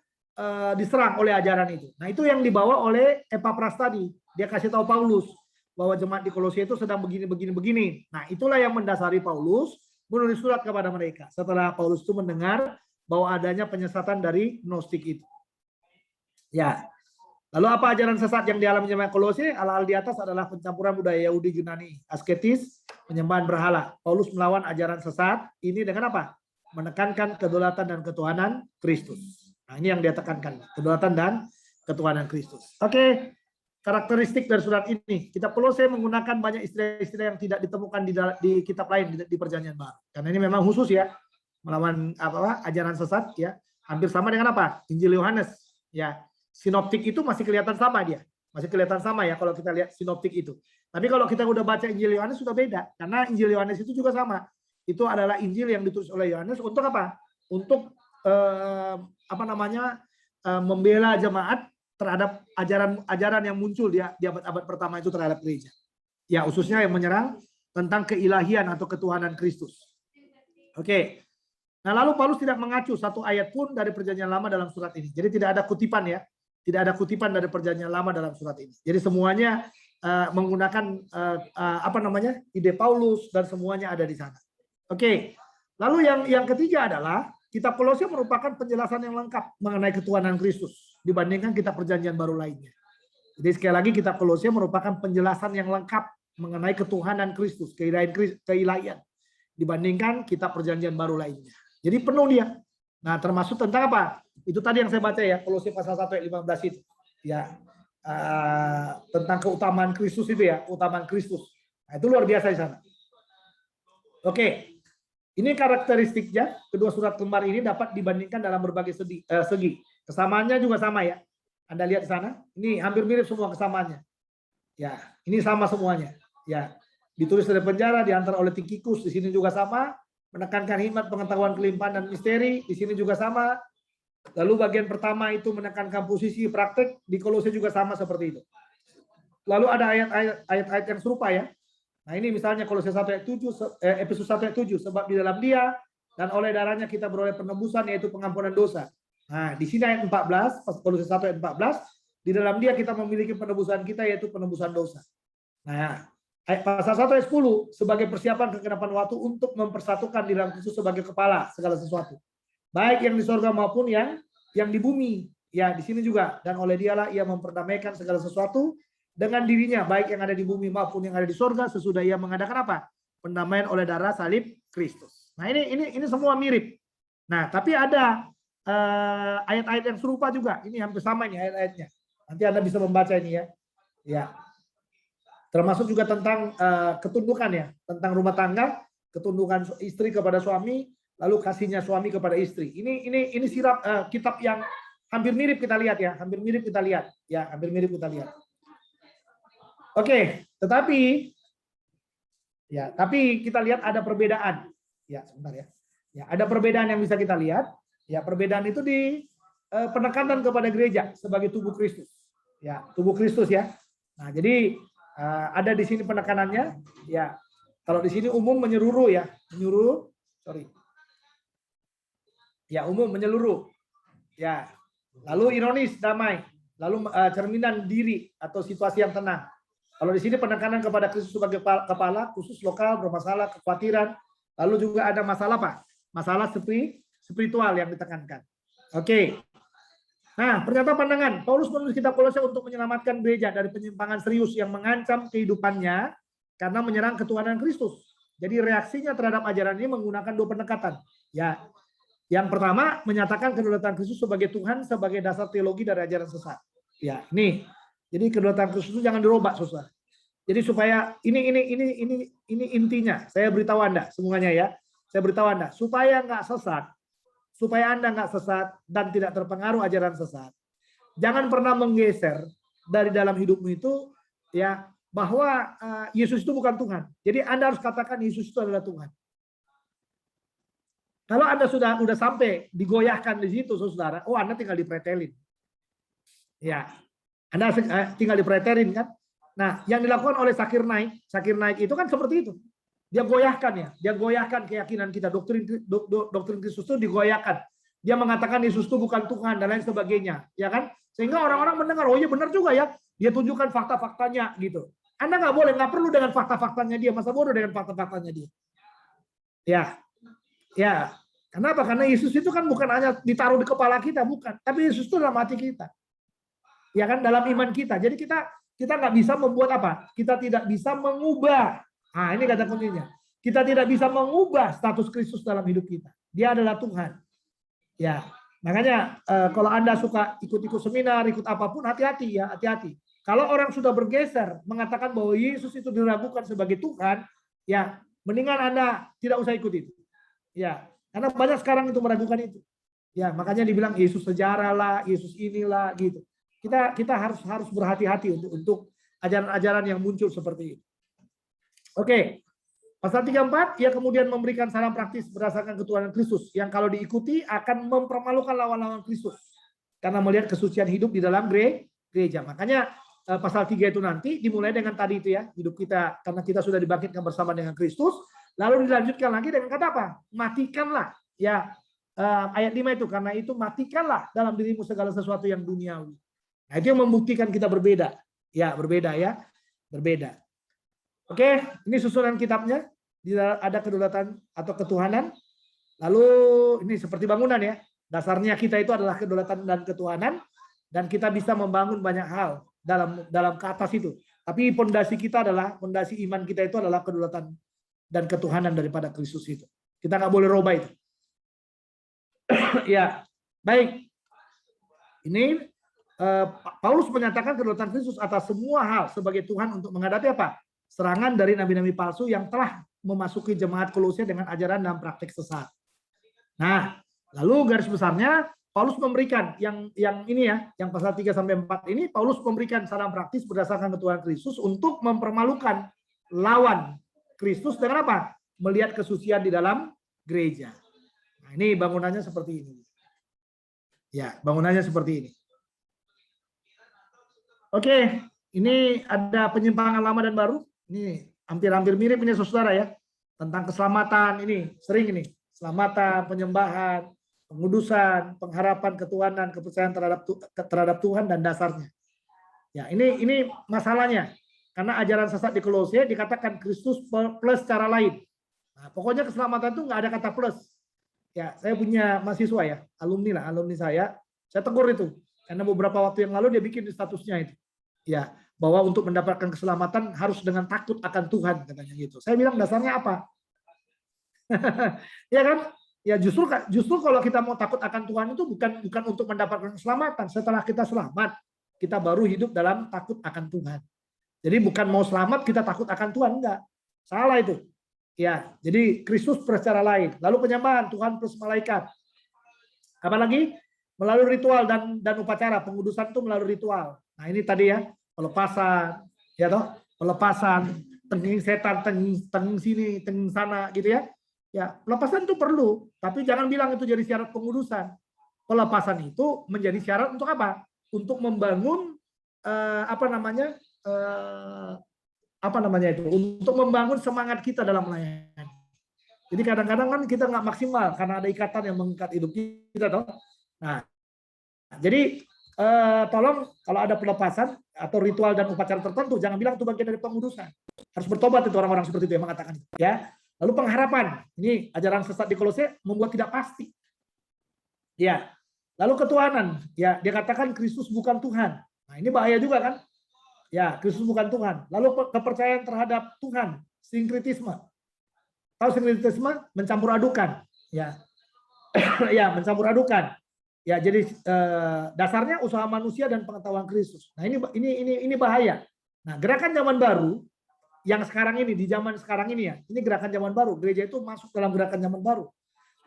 diserang oleh ajaran itu. Nah, itu yang dibawa oleh Epapras tadi. Dia kasih tahu Paulus bahwa jemaat di Kolose itu sedang begini. Nah, itulah yang mendasari Paulus menulis surat kepada mereka. Setelah Paulus itu mendengar bahwa adanya penyesatan dari Gnostik itu. Ya. Lalu apa ajaran sesat yang dialami jemaat Kolose? Hal-hal di atas adalah pencampuran budaya Yahudi Yunani, asketis, penyembahan berhala. Paulus melawan ajaran sesat ini dengan apa? Menekankan kedaulatan dan ketuhanan Kristus. Nah, ini yang dia tekankan, kedaulatan dan ketuhanan Kristus. Oke, karakteristik dari surat ini. Kitab Kolose menggunakan banyak istilah-istilah yang tidak ditemukan di kitab lain di Perjanjian Baru. Karena ini memang khusus ya, melawan ajaran sesat ya. Hampir sama dengan apa? Injil Yohanes ya. Sinoptik itu masih kelihatan sama dia. Masih kelihatan sama ya kalau kita lihat sinoptik itu. Tapi kalau kita udah baca Injil Yohanes sudah beda. Karena Injil Yohanes itu juga sama. Itu adalah Injil yang ditulis oleh Yohanes untuk apa? Untuk membela jemaat terhadap ajaran yang muncul di abad-abad pertama itu terhadap gereja. Ya, khususnya yang menyerang tentang keilahian atau ketuhanan Kristus. Oke. Nah, lalu Paulus tidak mengacu satu ayat pun dari Perjanjian Lama dalam surat ini. Jadi tidak ada kutipan ya. Tidak ada kutipan dari Perjanjian Lama dalam surat ini. Jadi semuanya menggunakan ide Paulus dan semuanya ada di sana. Oke, lalu yang ketiga adalah kitab Kolose merupakan penjelasan yang lengkap mengenai ketuhanan Kristus dibandingkan kitab Perjanjian Baru lainnya. Jadi sekali lagi kitab Kolose merupakan penjelasan yang lengkap mengenai ketuhanan Kristus, keilahian dibandingkan kitab Perjanjian Baru lainnya. Jadi penuh dia. Nah, termasuk tentang apa? Itu tadi yang saya baca ya, Kolose pasal 1 ayat 15 itu. Ya. Tentang keutamaan Kristus itu ya, keutamaan Kristus. Nah, itu luar biasa di sana. Oke. Ini karakteristiknya, kedua surat kembar ini dapat dibandingkan dalam berbagai segi. Kesamaannya juga sama ya. Anda lihat di sana, ini hampir mirip semua kesamaannya. Ya, ini sama semuanya. Ya, ditulis dari penjara, diantar oleh Tikhikus, di sini juga sama. Menekankan hikmat, pengetahuan, kelimpahan, dan misteri, di sini juga sama. Lalu bagian pertama itu menekankan posisi praktek, di Kolose juga sama seperti itu. Lalu ada ayat-ayat yang serupa ya. Nah, ini misalnya Kolose 1 ayat 7, Efesus 1 ayat 7, sebab di dalam Dia dan oleh darahnya kita beroleh penebusan, yaitu pengampunan dosa. Nah, di sini ayat 14, Kolose 1 ayat 14, di dalam Dia kita memiliki penebusan kita, yaitu penebusan dosa. Nah, pasal 1 ayat 10, sebagai persiapan kegenapan waktu untuk mempersatukan di dalam Kristus sebagai kepala segala sesuatu. Baik yang di sorga maupun yang di bumi. Ya, di sini juga. Dan oleh Dialah ia memperdamaikan segala sesuatu dengan dirinya, baik yang ada di bumi maupun yang ada di sorga, sesudah ia mengadakan apa? Pendamaian oleh darah salib Kristus. Nah, ini semua mirip. Nah, tapi ada ayat-ayat yang serupa juga. Ini hampir sama ini ayat-ayatnya. Nanti Anda bisa membaca ini ya. Ya. Termasuk juga tentang ketundukan ya, tentang rumah tangga, ketundukan istri kepada suami, lalu kasihnya suami kepada istri. Ini sirap kitab yang hampir mirip kita lihat ya, hampir mirip kita lihat. Ya, hampir mirip kita lihat. Oke, tapi kita lihat ada perbedaan. Ya, sebentar ya. Ya, ada perbedaan yang bisa kita lihat. Ya, perbedaan itu di penekanan kepada gereja sebagai tubuh Kristus. Ya, tubuh Kristus ya. Nah, jadi ada di sini penekanannya. Ya, kalau di sini umum menyeluruh ya, Ya, umum menyeluruh. Ya, lalu ironis, damai, lalu cerminan diri atau situasi yang tenang. Kalau di sini penekanan kepada Kristus sebagai kepala, khusus lokal, bermasalah, kekhawatiran, lalu juga ada masalah apa? Masalah spiritual yang ditekankan. Oke. Nah, pernyataan pandangan. Paulus menulis kitab Kolose untuk menyelamatkan gereja dari penyimpangan serius yang mengancam kehidupannya karena menyerang ketuhanan Kristus. Jadi reaksinya terhadap ajaran ini menggunakan dua pendekatan. Ya, yang pertama menyatakan kedaulatan Kristus sebagai Tuhan sebagai dasar teologi dari ajaran sesat. Ya, ini. Jadi kedaulatan Kristus itu jangan dirubah, saudara. Jadi supaya ini intinya. Saya beritahu Anda semuanya ya. Saya beritahu Anda supaya nggak sesat, supaya Anda nggak sesat dan tidak terpengaruh ajaran sesat. Jangan pernah menggeser dari dalam hidupmu itu ya bahwa Yesus itu bukan Tuhan. Jadi Anda harus katakan Yesus itu adalah Tuhan. Kalau Anda sudah sampai digoyahkan di situ, saudara, oh Anda tinggal dipretelin. Ya, Anda tinggal dipretelin kan. Nah, yang dilakukan oleh Zakir Naik itu kan seperti itu. Dia goyahkan ya, dia goyahkan keyakinan kita, doktrin Kristus itu digoyahkan. Dia mengatakan Yesus itu bukan Tuhan dan lain sebagainya, ya kan? Sehingga orang-orang mendengar, oh iya benar juga ya, dia tunjukkan fakta-faktanya gitu. Anda nggak perlu dengan fakta-faktanya dia, masa bodoh dengan fakta-faktanya dia. Ya, kenapa? Karena Yesus itu kan bukan hanya ditaruh di kepala kita, bukan, tapi Yesus itu dalam hati kita, ya kan, dalam iman kita. Jadi kita nggak bisa membuat apa? Kita tidak bisa mengubah. Nah, ini kata kuncinya. Kita tidak bisa mengubah status Kristus dalam hidup kita. Dia adalah Tuhan. Ya, makanya kalau Anda suka ikut-ikut seminar, ikut apapun, hati-hati ya, hati-hati. Kalau orang sudah bergeser mengatakan bahwa Yesus itu diragukan sebagai Tuhan, ya mendingan Anda tidak usah ikut itu. Ya, karena banyak sekarang itu meragukan itu. Ya, makanya dibilang Yesus sejarah lah, Yesus inilah gitu. Kita harus berhati-hati untuk ajaran-ajaran yang muncul seperti itu. Oke. Pasal 34, ia kemudian memberikan saran praktis berdasarkan ketuhanan Kristus yang kalau diikuti akan mempermalukan lawan-lawan Kristus karena melihat kesucian hidup di dalam gereja. Makanya pasal 3 itu nanti dimulai dengan tadi itu ya, hidup kita karena kita sudah dibangkitkan bersama dengan Kristus, lalu dilanjutkan lagi dengan kata apa? Matikanlah ya, ayat 5 itu, karena itu matikanlah dalam dirimu segala sesuatu yang duniawi. Nah, itu yang membuktikan kita berbeda. Ya, berbeda. Oke, ini susunan kitabnya. Ada kedaulatan atau ketuhanan. Lalu ini seperti bangunan ya. Dasarnya kita itu adalah kedaulatan dan ketuhanan, dan kita bisa membangun banyak hal dalam ke atas itu. Tapi pondasi kita adalah, pondasi iman kita itu adalah kedaulatan dan ketuhanan daripada Kristus itu. Kita nggak boleh rubah itu. Ya, baik. Ini Paulus menyatakan kedaulatan Kristus atas semua hal sebagai Tuhan untuk menghadapi apa? Serangan dari nabi-nabi palsu yang telah memasuki jemaat Kolose dengan ajaran dan praktik sesat. Nah, lalu garis besarnya Paulus memberikan yang ini ya, yang pasal 3 sampai 4 ini Paulus memberikan saran praktis berdasarkan ketuhanan Kristus untuk mempermalukan lawan Kristus dengan apa? Melihat kesucian di dalam gereja. Nah, ini bangunannya seperti ini. Ya, bangunannya seperti ini. Oke, ini ada penyimpangan lama dan baru. Ini hampir-hampir mirip ini saudara ya. Tentang keselamatan ini, sering ini. Keselamatan, penyembahan, pengudusan, pengharapan ketuhanan, kepercayaan terhadap Tuhan dan dasarnya. Ya, ini masalahnya. Karena ajaran sesat di Kolose dikatakan Kristus plus cara lain. Nah, pokoknya keselamatan itu nggak ada kata plus. Ya, saya punya mahasiswa ya, alumni saya tegur itu. Karena beberapa waktu yang lalu dia bikin di statusnya itu. Ya, bahwa untuk mendapatkan keselamatan harus dengan takut akan Tuhan katanya gitu. Saya bilang dasarnya apa? Ya kan? Ya justru kalau kita mau takut akan Tuhan itu bukan untuk mendapatkan keselamatan. Setelah kita selamat, kita baru hidup dalam takut akan Tuhan. Jadi bukan mau selamat kita takut akan Tuhan, enggak. Salah itu. Ya, jadi Kristus secara lain. Lalu penyembahan Tuhan plus malaikat. Apalagi melalui ritual dan upacara, pengudusan itu melalui ritual. Nah, ini tadi ya, pelepasan, ya toh, pelepasan, tenging setan, tenging sini, tenging sana gitu ya. Ya, pelepasan itu perlu, tapi jangan bilang itu jadi syarat pengudusan. Pelepasan itu menjadi syarat untuk apa? Untuk membangun untuk membangun semangat kita dalam melayani. Jadi kadang-kadang kan kita nggak maksimal karena ada ikatan yang mengikat hidup kita toh. Nah, jadi tolong kalau ada pelepasan atau ritual dan upacara tertentu jangan bilang itu bagian dari pengudusan. Harus bertobat itu orang-orang seperti itu yang mengatakan itu, ya. Lalu pengharapan, ini ajaran sesat di Kolose membuat tidak pasti. Ya. Lalu ketuhanan, ya dia katakan Kristus bukan Tuhan. Nah, ini bahaya juga kan? Ya, Kristus bukan Tuhan. Lalu kepercayaan terhadap Tuhan, sinkritisme. Tahu sinkritisme? Mencampur adukan, ya. Ya, mencampur adukan. Ya, jadi dasarnya usaha manusia dan pengetahuan Kristus. Nah, ini bahaya. Nah, gerakan zaman baru yang sekarang ini, di zaman sekarang ini ya, ini gerakan zaman baru. Gereja itu masuk dalam gerakan zaman baru.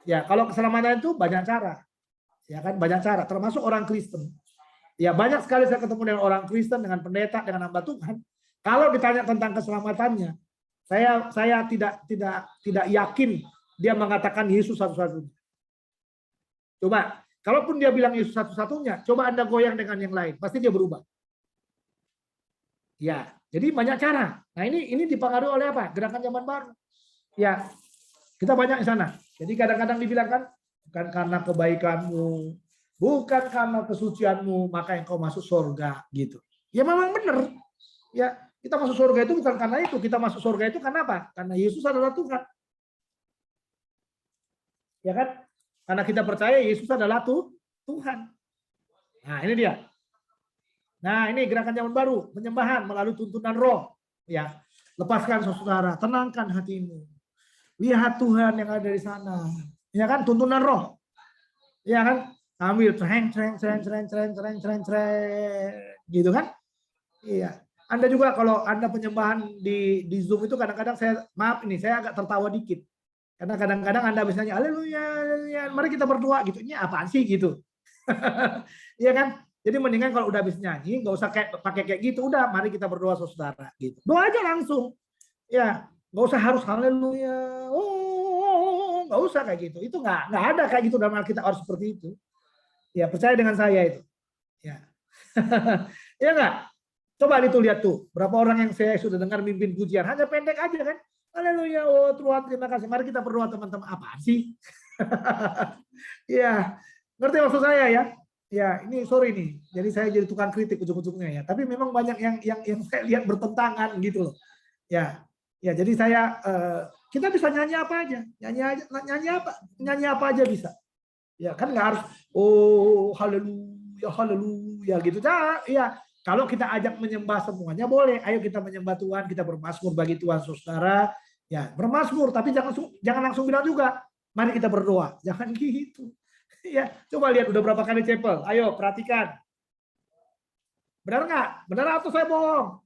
Ya, kalau keselamatan itu banyak cara. Ya kan, banyak cara, termasuk orang Kristen. Ya, banyak sekali saya ketemu dengan orang Kristen, dengan pendeta, dengan hamba Tuhan. Kalau ditanya tentang keselamatannya, saya tidak yakin dia mengatakan Yesus satu-satunya. Coba, kalaupun dia bilang Yesus satu-satunya, coba Anda goyang dengan yang lain, pasti dia berubah. Ya, jadi banyak cara. Nah, ini dipengaruhi oleh apa? Gerakan zaman baru. Ya, kita banyak di sana. Jadi kadang-kadang dibilangkan bukan karena kebaikanmu, bukan karena kesucianmu, maka engkau masuk surga gitu. Ya memang benar. Ya, kita masuk surga itu bukan karena itu. Kita masuk surga itu karena apa? Karena Yesus adalah Tuhan. Ya kan? Karena kita percaya Yesus adalah Tuhan. Nah, ini dia. Nah, ini gerakan zaman baru, penyembahan melalui tuntunan roh. Ya, lepaskan saudara, tenangkan hatimu. Lihat Tuhan yang ada di sana. Ya kan, tuntunan roh. Ya kan, ambil cereng gitu kan? Iya. Anda juga kalau Anda penyembahan di Zoom itu kadang-kadang saya agak tertawa dikit. Karena kadang-kadang Anda biasanya haleluya, haleluya, mari kita berdoa gitu. Ini apaan sih gitu. Iya kan? Jadi mendingan kalau udah habis nyanyi nggak usah pakai kayak gitu, udah mari kita berdoa saudara gitu. Doa aja langsung. Ya, nggak usah harus haleluya. Oh, nggak usah kayak gitu. Itu nggak ada kayak gitu dalam Alkitab harus seperti itu. Ya, percaya dengan saya itu. Ya. Ya nggak? Coba itu lihat tuh, berapa orang yang saya sudah dengar mimpin pujian, hanya pendek aja kan. Haleluya, oh Tuhan terima kasih. Mari kita berdoa teman-teman. Apaan sih? Ya, ngerti maksud saya ya? Ya, ini sorry nih. Jadi saya jadi tukang kritik ujung-ujungnya ya. Tapi memang banyak yang saya lihat bertentangan gitu loh. Ya, ya. Jadi saya kita bisa nyanyi apa aja, nyanyi apa aja bisa. Ya kan nggak harus oh haleluya haleluya gitu. Nah, ya kalau kita ajak menyembah semuanya boleh. Ayo kita menyembah Tuhan, kita bermazmur bagi Tuhan saudara. Ya bermazmur, tapi jangan langsung bilang juga. Mari kita berdoa. Jangan gitu. Ya, coba lihat udah berapa kali chapel. Ayo perhatikan. Benar nggak? Benar atau saya bohong?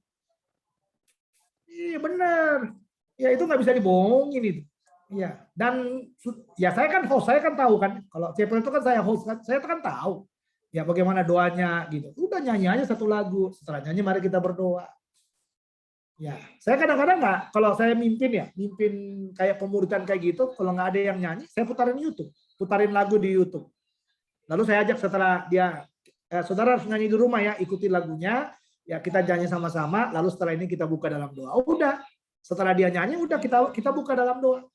Iya benar. Ya itu nggak bisa dibohongin itu. Ya dan ya saya kan host, saya kan tahu kan. Kalau chapel itu kan saya host kan, saya kan tahu. Ya bagaimana doanya gitu. Udah nyanyi aja satu lagu. Setelah nyanyi mari kita berdoa. Ya, saya kadang-kadang nggak, kalau saya mimpin kayak pemuridan kayak gitu, kalau nggak ada yang nyanyi, saya putarin lagu di YouTube. Lalu saya ajak setelah dia, saudara harus nyanyi di rumah ya, ikuti lagunya, ya kita nyanyi sama-sama. Lalu setelah ini kita buka dalam doa. Udah, setelah dia nyanyi, udah kita buka dalam doa.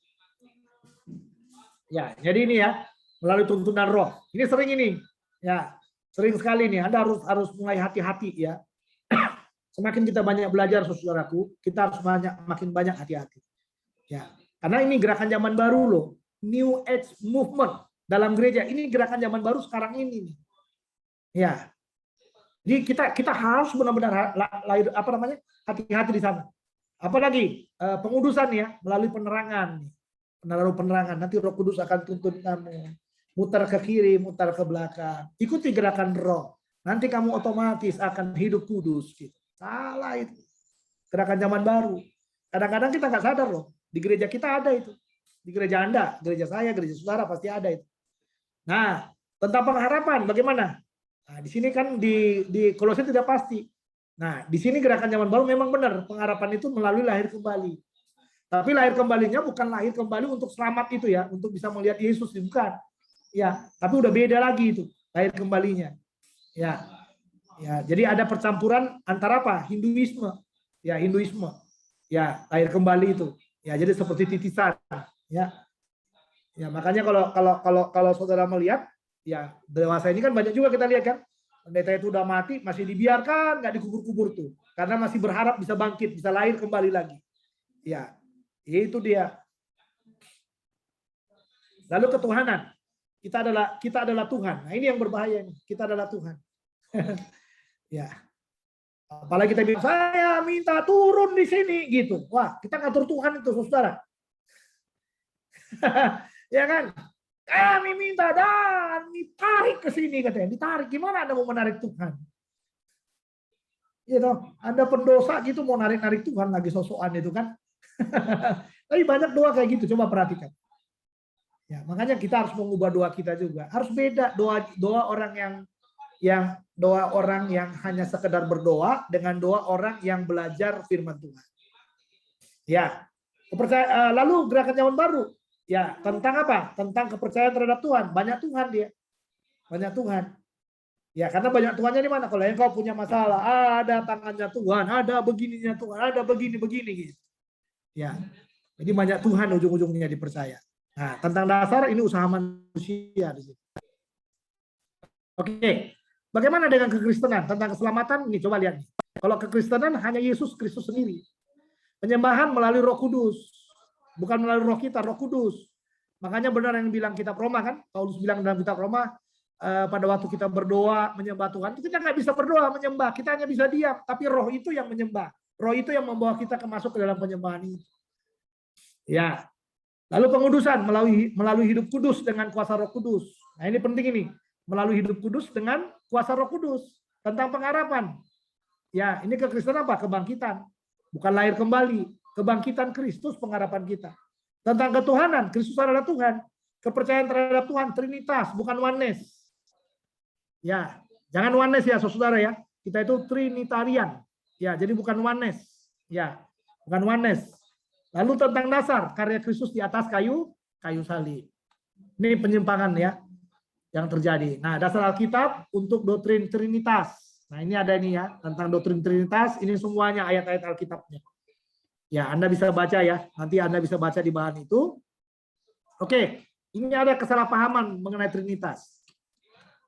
Ya, jadi ini ya melalui tuntunan roh. Ini sering ini, ya sering sekali nih. Anda harus mulai hati-hati ya. Semakin kita banyak belajar, saudaraku, kita harus makin banyak hati-hati. Ya, karena ini gerakan zaman baru loh, New Age Movement dalam gereja. Ini gerakan zaman baru sekarang ini. Ya, jadi kita harus benar-benar hati-hati di sana. Apalagi pengudusan ya melalui penerangan. Nanti Roh Kudus akan tuntun kamu, mutar ke kiri, mutar ke belakang. Ikuti gerakan roh. Nanti kamu otomatis akan hidup kudus. Gitu. Salah itu. Gerakan zaman baru. Kadang-kadang kita nggak sadar loh. Di gereja kita ada itu. Di gereja Anda, gereja saya, gereja saudara pasti ada itu. Nah, tentang pengharapan bagaimana? Nah, di sini kan di Kolose tidak pasti. Nah, di sini gerakan zaman baru memang benar. Pengharapan itu melalui lahir kembali. Tapi lahir kembalinya bukan lahir kembali untuk selamat itu ya, untuk bisa melihat Yesus, bukan. Ya, tapi udah beda lagi itu lahir kembalinya. Ya. Ya, jadi ada percampuran antara apa? Hinduisme. Ya, Hinduisme. Ya, lahir kembali itu. Ya, jadi seperti titisan, ya. Ya, makanya kalau saudara melihat, ya, dewasa ini kan banyak juga kita lihat kan. Pendeta itu udah mati, masih dibiarkan, nggak dikubur-kubur tuh. Karena masih berharap bisa bangkit, bisa lahir kembali lagi. Ya, itu dia. Lalu ketuhanan. Kita adalah Tuhan. Nah, ini yang berbahaya nih. Kita adalah Tuhan. Ya, apalagi kita bilang saya minta turun di sini gitu. Wah, kita ngatur Tuhan itu, saudara. Ya kan? Kami minta dan ditarik ke sini katanya. Ditarik gimana Anda mau menarik Tuhan? Anda pendosa gitu mau narik-narik Tuhan lagi sosokan itu kan. Tapi banyak doa kayak gitu, coba perhatikan. Ya, makanya kita harus mengubah doa kita juga. Harus beda doa orang yang hanya sekedar berdoa dengan doa orang yang belajar firman Tuhan. Ya. Lalu gerakan zaman baru. Ya, tentang apa? Tentang kepercayaan terhadap Tuhan. Banyak Tuhan dia. Banyak Tuhan. Ya, karena banyak Tuhannya di mana? Kalau engkau punya masalah, ada tangannya Tuhan, ada begininya Tuhan, ada begini-begini gitu. Ya. Jadi banyak Tuhan ujung-ujungnya dipercaya. Nah, tentang dasar ini usaha manusia di situ. Oke. Bagaimana dengan kekristenan? Tentang keselamatan, ini coba lihat nih. Kalau kekristenan hanya Yesus Kristus sendiri. Penyembahan melalui Roh Kudus. Bukan melalui roh kita, Roh Kudus. Makanya benar yang bilang kitab Roma kan? Paulus bilang dalam kitab Roma, pada waktu kita berdoa menyembah Tuhan, kita nggak bisa berdoa menyembah, kita hanya bisa diam. Tapi roh itu yang menyembah. Roh itu yang membawa kita masuk ke dalam penyembahan itu. Ya. Lalu pengudusan melalui hidup kudus dengan kuasa Roh Kudus. Nah, ini penting ini. Melalui hidup kudus dengan kuasa Roh Kudus. Tentang pengharapan. Ya, ini kekristenan apa? Kebangkitan. Bukan lahir kembali. Kebangkitan Kristus pengharapan kita. Tentang ketuhanan, Kristus adalah Tuhan. Kepercayaan terhadap Tuhan, Trinitas, bukan oneness. Ya, jangan oneness ya, saudara ya. Kita itu Trinitarian. Ya, jadi bukan oneness. Ya, bukan oneness. Lalu tentang dasar, karya Kristus di atas kayu salib. Ini penyimpangan ya yang terjadi. Nah, dasar Alkitab untuk doktrin Trinitas. Nah, ini ada ini ya, tentang doktrin Trinitas, ini semuanya ayat-ayat Alkitabnya. Ya, Anda bisa baca ya, nanti Anda bisa baca di bahan itu. Oke, ini ada kesalahpahaman mengenai Trinitas.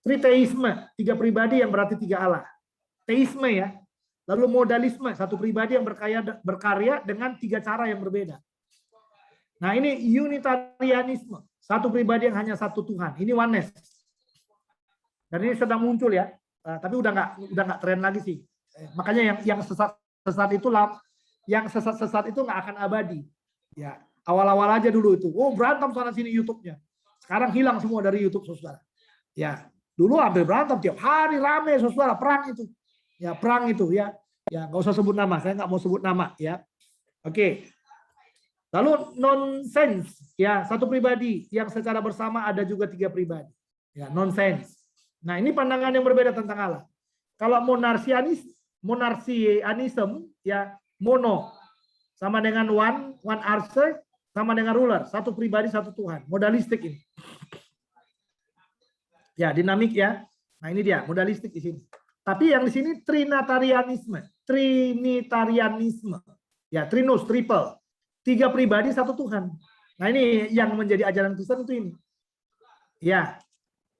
Triteisme, 3 pribadi yang berarti 3 Allah. Teisme ya. Lalu modalisme, 1 pribadi yang berkarya dengan 3 cara yang berbeda. Nah, ini Unitarianisme, 1 pribadi yang hanya 1 Tuhan. Ini oneness. Dan ini sedang muncul ya. Tapi udah nggak tren lagi sih. Makanya yang sesat itu nggak akan abadi. Ya, awal-awal aja dulu itu. Oh, berantem sana sini YouTube-nya. Sekarang hilang semua dari YouTube, saudara. Ya, dulu hampir berantem tiap hari rame, saudara, perang itu. Ya, perang itu ya. Ya, nggak usah sebut nama. Saya nggak mau sebut nama ya. Oke. Lalu nonsense ya, 1 pribadi yang secara bersama ada juga 3 pribadi. Ya, nonsense. Nah, ini pandangan yang berbeda tentang Allah. Kalau monarsianism ya, mono sama dengan one arse sama dengan ruler, 1 pribadi 1 Tuhan. Modalistik ini. Ya, dinamik ya. Nah, ini dia modalistik di sini. Tapi yang di sini trinitarianisme. Ya, trinus, triple. 3 pribadi 1 Tuhan. Nah, ini yang menjadi ajaran Kristen itu ini. Ya.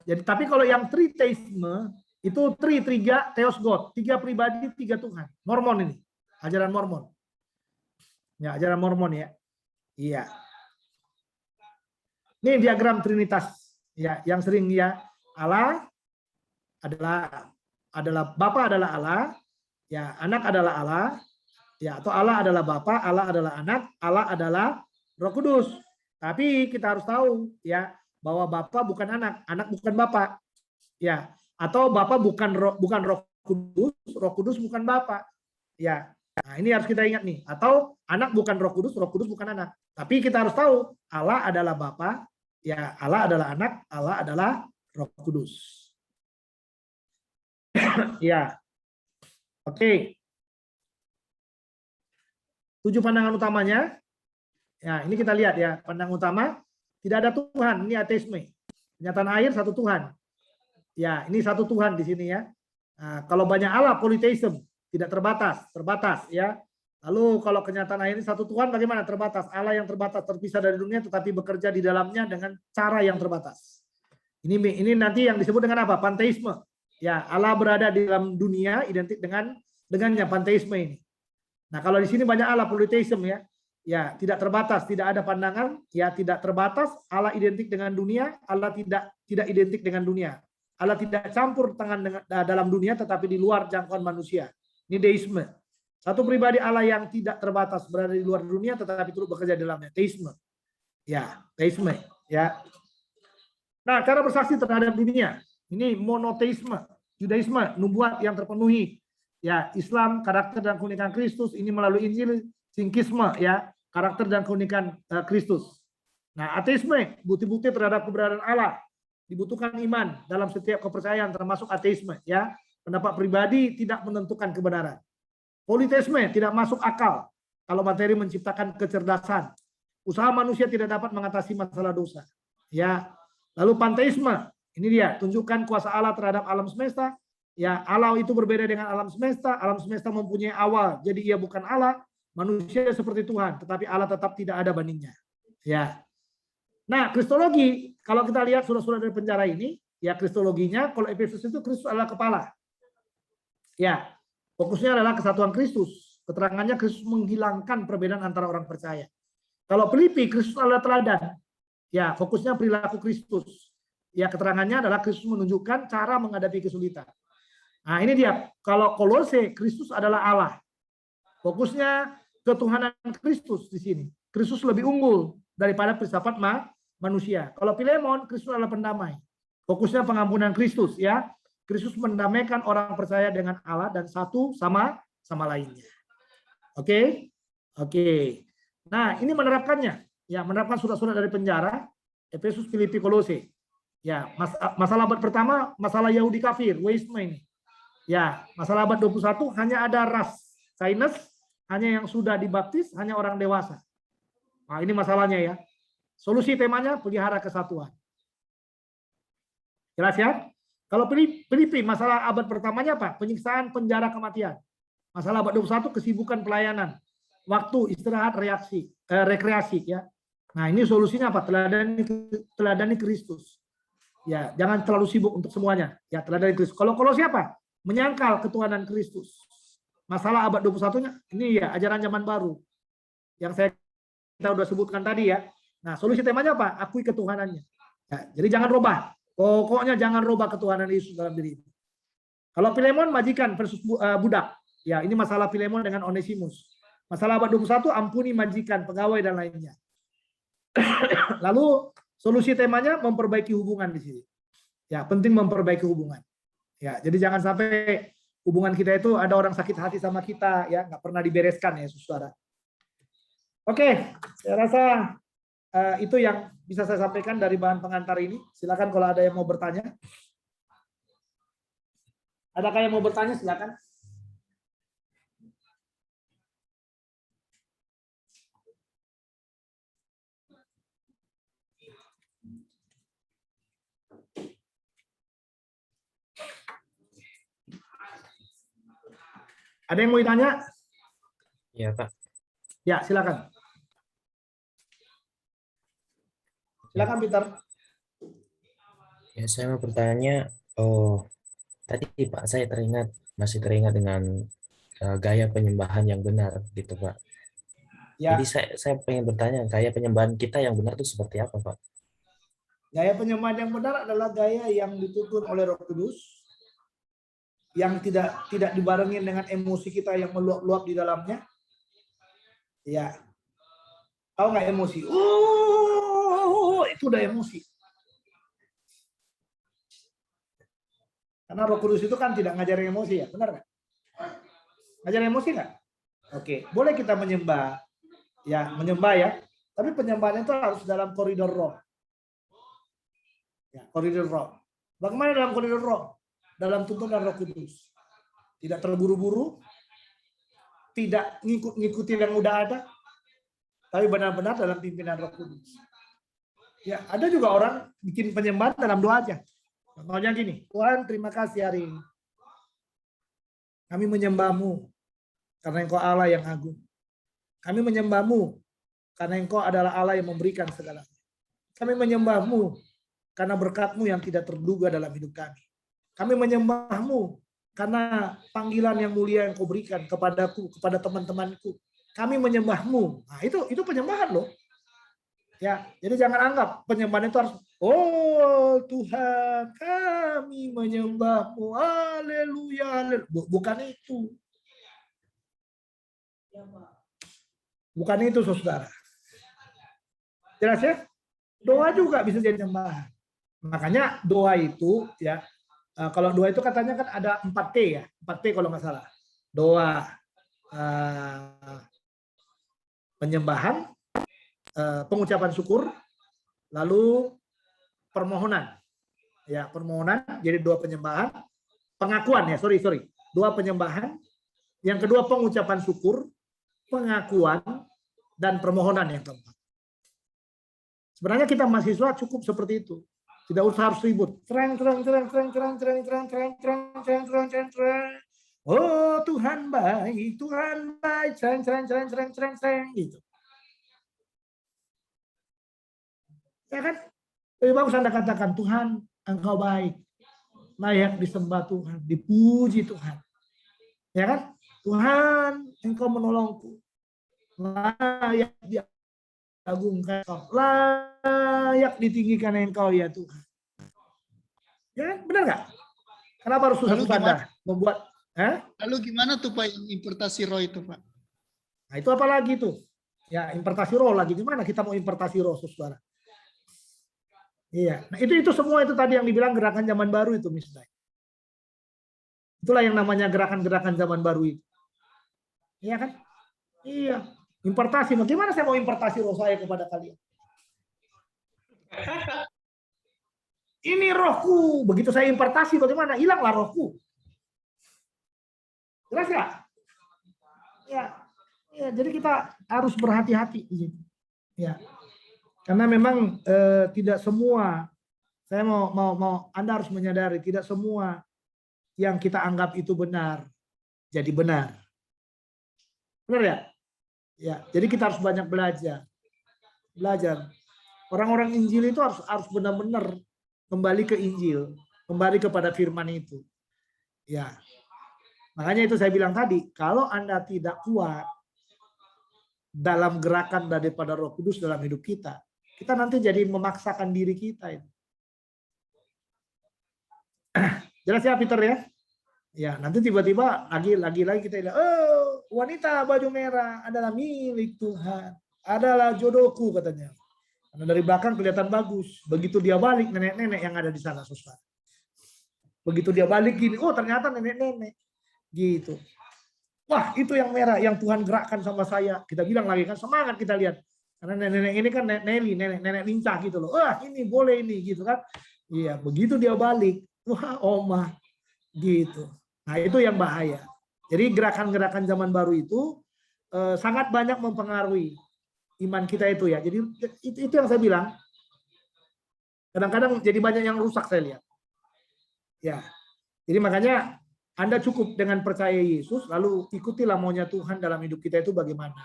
Jadi tapi kalau yang triteisme itu triga theos God, 3 pribadi 3 Tuhan. Mormon ini. Ajaran Mormon. Ya, ajaran Mormon ya. Iya. Ini diagram Trinitas ya, yang sering ya, Allah adalah Bapa adalah Allah, ya, Anak adalah Allah, ya, atau Allah adalah Bapa, Allah adalah Anak, Allah adalah Roh Kudus. Tapi kita harus tahu ya bahwa Bapa bukan Anak, Anak bukan Bapa. Ya, atau Bapa bukan Roh Kudus bukan Bapa. Ya. Nah, ini harus kita ingat nih. Atau Anak bukan Roh Kudus bukan Anak. Tapi kita harus tahu Allah adalah Bapa, ya, Allah adalah Anak, Allah adalah Roh Kudus. Ya. Oke. 7 pandangan utamanya. Ya, ini kita lihat ya, pandangan utama tidak ada Tuhan, ini ateisme. Kenyataan akhir 1 Tuhan. Ya, ini 1 Tuhan di sini ya. Nah, kalau banyak Allah, polytheism, tidak terbatas ya. Lalu kalau kenyataan akhir ini 1 Tuhan bagaimana? Terbatas. Allah yang terbatas, terpisah dari dunia tetapi bekerja di dalamnya dengan cara yang terbatas. Ini nanti yang disebut dengan apa? Panteisme. Ya, Allah berada di dalam dunia identik dengannya panteisme ini. Nah, kalau di sini banyak Allah, polytheism ya. Ya, tidak terbatas, tidak ada pandangan, ya, tidak terbatas, Allah identik dengan dunia, Allah tidak identik dengan dunia. Allah tidak campur tangan dalam dunia tetapi di luar jangkauan manusia. Ini deisme. 1 pribadi Allah yang tidak terbatas berada di luar dunia tetapi turut bekerja di dalamnya. Teisme. Ya, teisme, ya. Nah, cara bersaksi terhadap dunia. Ini monoteisme, judaisme, nubuat yang terpenuhi. Ya, Islam karakter dan keunikan Kristus ini melalui Injil, Sinkisme ya, karakter dan keunikan Kristus. Nah, ateisme, bukti-bukti terhadap keberadaan Allah. Dibutuhkan iman dalam setiap kepercayaan termasuk ateisme ya. Pendapat pribadi tidak menentukan kebenaran. Politeisme tidak masuk akal kalau materi menciptakan kecerdasan. Usaha manusia tidak dapat mengatasi masalah dosa. Ya. Lalu panteisme, ini dia, tunjukkan kuasa Allah terhadap alam semesta. Ya, Allah itu berbeda dengan alam semesta mempunyai awal, jadi ia bukan Allah, manusia seperti Tuhan, tetapi Allah tetap tidak ada bandingnya. Ya. Nah, kristologi, kalau kita lihat surat-surat dari penjara ini, ya kristologinya, kalau Efesus itu Kristus adalah kepala. Ya, fokusnya adalah kesatuan Kristus. Keterangannya Kristus menghilangkan perbedaan antara orang percaya. Kalau Filipi, Kristus adalah teladan. Ya, fokusnya perilaku Kristus. Ya, keterangannya adalah Kristus menunjukkan cara menghadapi kesulitan. Nah, ini dia. Kalau Kolose, Kristus adalah Allah. Fokusnya ketuhanan Kristus di sini. Kristus lebih unggul daripada filsafat manusia. Kalau Filemon, Kristus adalah pendamai. Fokusnya pengampunan Kristus ya. Kristus mendamaikan orang percaya dengan Allah dan satu sama lainnya. Oke? Oke. Nah, ini menerapkannya. Ya, menerapkan surat-surat dari penjara, Efesus, Filipi, Kolose. Ya, masalah abad pertama, masalah Yahudi kafir, Weisma ini. Ya, masalah abad 21 hanya ada ras, sains, hanya yang sudah dibaptis, hanya orang dewasa. Nah, ini masalahnya ya. Solusi temanya pelihara kesatuan. Jelas ya? Kalau Filipi, masalah abad pertamanya apa? Penyiksaan, penjara, kematian. Masalah abad 21 kesibukan pelayanan. Waktu istirahat, rekreasi ya. Nah, ini solusinya apa? Teladani Kristus. Ya, jangan terlalu sibuk untuk semuanya. Ya, teladani Kristus. Kalau siapa? Menyangkal ketuhanan Kristus. Masalah abad 21-nya ini ya ajaran zaman baru. Yang kita sudah sebutkan tadi ya. Nah, solusi temanya apa? Akui ketuhanannya. Ya, jadi jangan robah. Pokoknya jangan robah ketuhanan Yesus dalam diri. Kalau Filemon majikan versus budak. Ya, ini masalah Filemon dengan Onesimus. Masalah abad 21 ampuni majikan, pegawai dan lainnya. Lalu solusi temanya memperbaiki hubungan di sini. Ya, penting memperbaiki hubungan. Ya, jadi jangan sampai hubungan kita itu ada orang sakit hati sama kita ya, nggak pernah dibereskan ya, saudara. Oke, saya rasa itu yang bisa saya sampaikan dari bahan pengantar ini. Silakan kalau ada yang mau bertanya. Adakah yang mau bertanya? Silakan. Ada yang mau ditanya? Iya, Pak. Ya, silakan. Silakan, Peter. Ya, saya mau bertanya, tadi Pak, saya masih teringat dengan gaya penyembahan yang benar, gitu Pak. Ya. Jadi saya pengen bertanya, gaya penyembahan kita yang benar itu seperti apa, Pak? Gaya penyembahan yang benar adalah gaya yang dituntun oleh Roh Kudus, yang tidak dibarengi dengan emosi kita yang meluap-luap di dalamnya. Ya. Tahu nggak emosi? Itu udah emosi. Karena Roh Kudus itu kan tidak ngajarin emosi ya, benar nggak? Ngajarin emosi nggak? Oke, boleh kita menyembah, ya menyembah ya. Tapi penyembahannya itu harus dalam koridor roh. Ya, koridor roh. Bagaimana dalam koridor roh? Dalam tuntunan Roh Kudus. Tidak terburu-buru, tidak ngikutin yang udah ada, tapi benar-benar dalam pimpinan Roh Kudus. Ya, ada juga orang bikin penyembahan dalam doa aja. Contohnya gini, Tuhan terima kasih hari ini. Kami menyembah-Mu karena Engkau Allah yang agung. Kami menyembah-Mu karena Engkau adalah Allah yang memberikan segalanya. Kami menyembah-Mu karena berkat-Mu yang tidak terduga dalam hidup kami. Kami menyembah-Mu karena panggilan yang mulia yang Kau berikan kepadaku, kepada teman-temanku. Kami menyembah-Mu. Nah, itu penyembahan loh. Ya, jadi jangan anggap penyembahan itu harus, oh Tuhan, kami menyembah-Mu. Haleluya. Bukan itu. Bukan itu, saudara. Jelas ya? Doa juga bisa jadi penyembahan. Makanya doa itu ya, kalau doa itu katanya kan ada 4T ya, 4T kalau nggak salah. doa penyembahan, pengucapan syukur, lalu permohonan. Ya, permohonan jadi 2 penyembahan, pengakuan ya, sorry. 2 penyembahan, yang kedua pengucapan syukur, pengakuan, dan permohonan yang keempat. Sebenarnya kita mahasiswa cukup seperti itu. Tidak usah harus ribut. Oh Tuhan baik, gitu. Ya kan? Lebih bagus Anda katakan, Tuhan, Engkau baik. Layak disembah Tuhan, dipuji Tuhan. Ya kan? Tuhan, Engkau menolongku. Layak diagungkan Engkau. Layak ditinggikan Engkau ya Tuhan. Ya kan? Benar nggak? Kenapa harus susah-susah Anda membuat? Lalu gimana tuh Pak yang importasi roh itu Pak? Nah itu apa lagi tuh? Ya importasi roh lagi. Gimana kita mau importasi roh, saudara? Iya, nah itu semua itu tadi yang dibilang gerakan zaman baru itu misalnya. Itulah yang namanya gerakan-gerakan zaman baru itu. Iya kan? Iya, importasi. Bagaimana saya mau importasi roh saya kepada kalian? Ini rohku, begitu saya importasi bagaimana? Hilanglah rohku. Jelas nggak? Ya, jadi kita harus berhati-hati. Ya, karena memang tidak semua. Saya mau Anda harus menyadari tidak semua yang kita anggap itu benar jadi benar. Benar ya? Ya, jadi kita harus banyak belajar. Orang-orang Injil itu harus benar-benar kembali ke Injil, kembali kepada firman itu. Ya. Makanya itu saya bilang tadi, kalau Anda tidak kuat dalam gerakan daripada Roh Kudus dalam hidup kita nanti jadi memaksakan diri kita itu. Jelas ya Peter ya? Ya, nanti tiba-tiba lagi kita bilang, oh, wanita baju merah adalah milik Tuhan, adalah jodohku katanya. Karena dari belakang kelihatan bagus. Begitu dia balik, nenek-nenek yang ada di sana, saudara. Begitu dia balik gini, oh ternyata nenek-nenek. Gitu. Wah, itu yang merah, yang Tuhan gerakkan sama saya. Kita bilang lagi kan, semangat kita lihat. Karena nenek-nenek ini kan nenek lincah gitu loh. Wah, ini boleh ini, gitu kan. Iya, begitu dia balik, wah omah. Gitu. Nah, itu yang bahaya. Jadi gerakan-gerakan zaman baru itu sangat banyak mempengaruhi iman kita itu ya. Jadi itu yang saya bilang. Kadang-kadang jadi banyak yang rusak saya lihat. Ya. Jadi makanya Anda cukup dengan percaya Yesus lalu ikutilah maunya Tuhan dalam hidup kita itu bagaimana.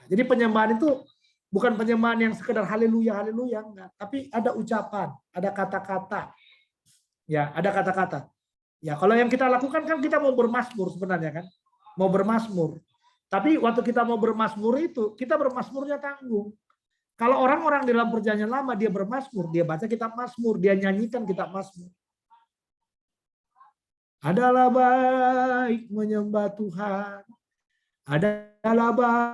Jadi penyembahan itu bukan penyembahan yang sekedar haleluya haleluya enggak, tapi ada ucapan, ada kata-kata. Ya, ada kata-kata. Ya, kalau yang kita lakukan kan kita mau bermazmur sebenarnya kan. Mau bermazmur. Tapi waktu kita mau bermazmur itu, kita bermazmurnya tanggung. Kalau orang-orang di dalam perjanjian lama dia bermazmur, dia baca kitab Mazmur, dia nyanyikan kitab Mazmur. Adalah baik menyembah Tuhan. Adalah baik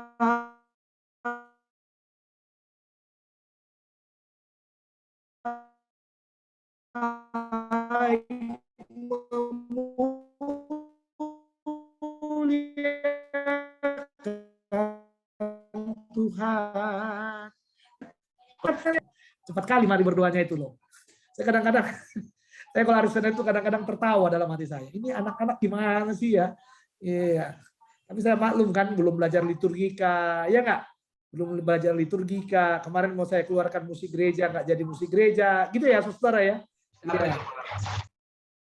Tuhan. Cepat kali mari berdoanya itu loh. Saya kadang-kadang, saya kalau hari Senin itu kadang-kadang tertawa dalam hati saya. Ini anak-anak gimana sih ya? Iya. Tapi saya maklum kan belum belajar liturgika, ya nggak? Belum belajar liturgika. Kemarin mau saya keluarkan musik gereja, nggak jadi musik gereja. Gitu ya, saudara ya? Iya.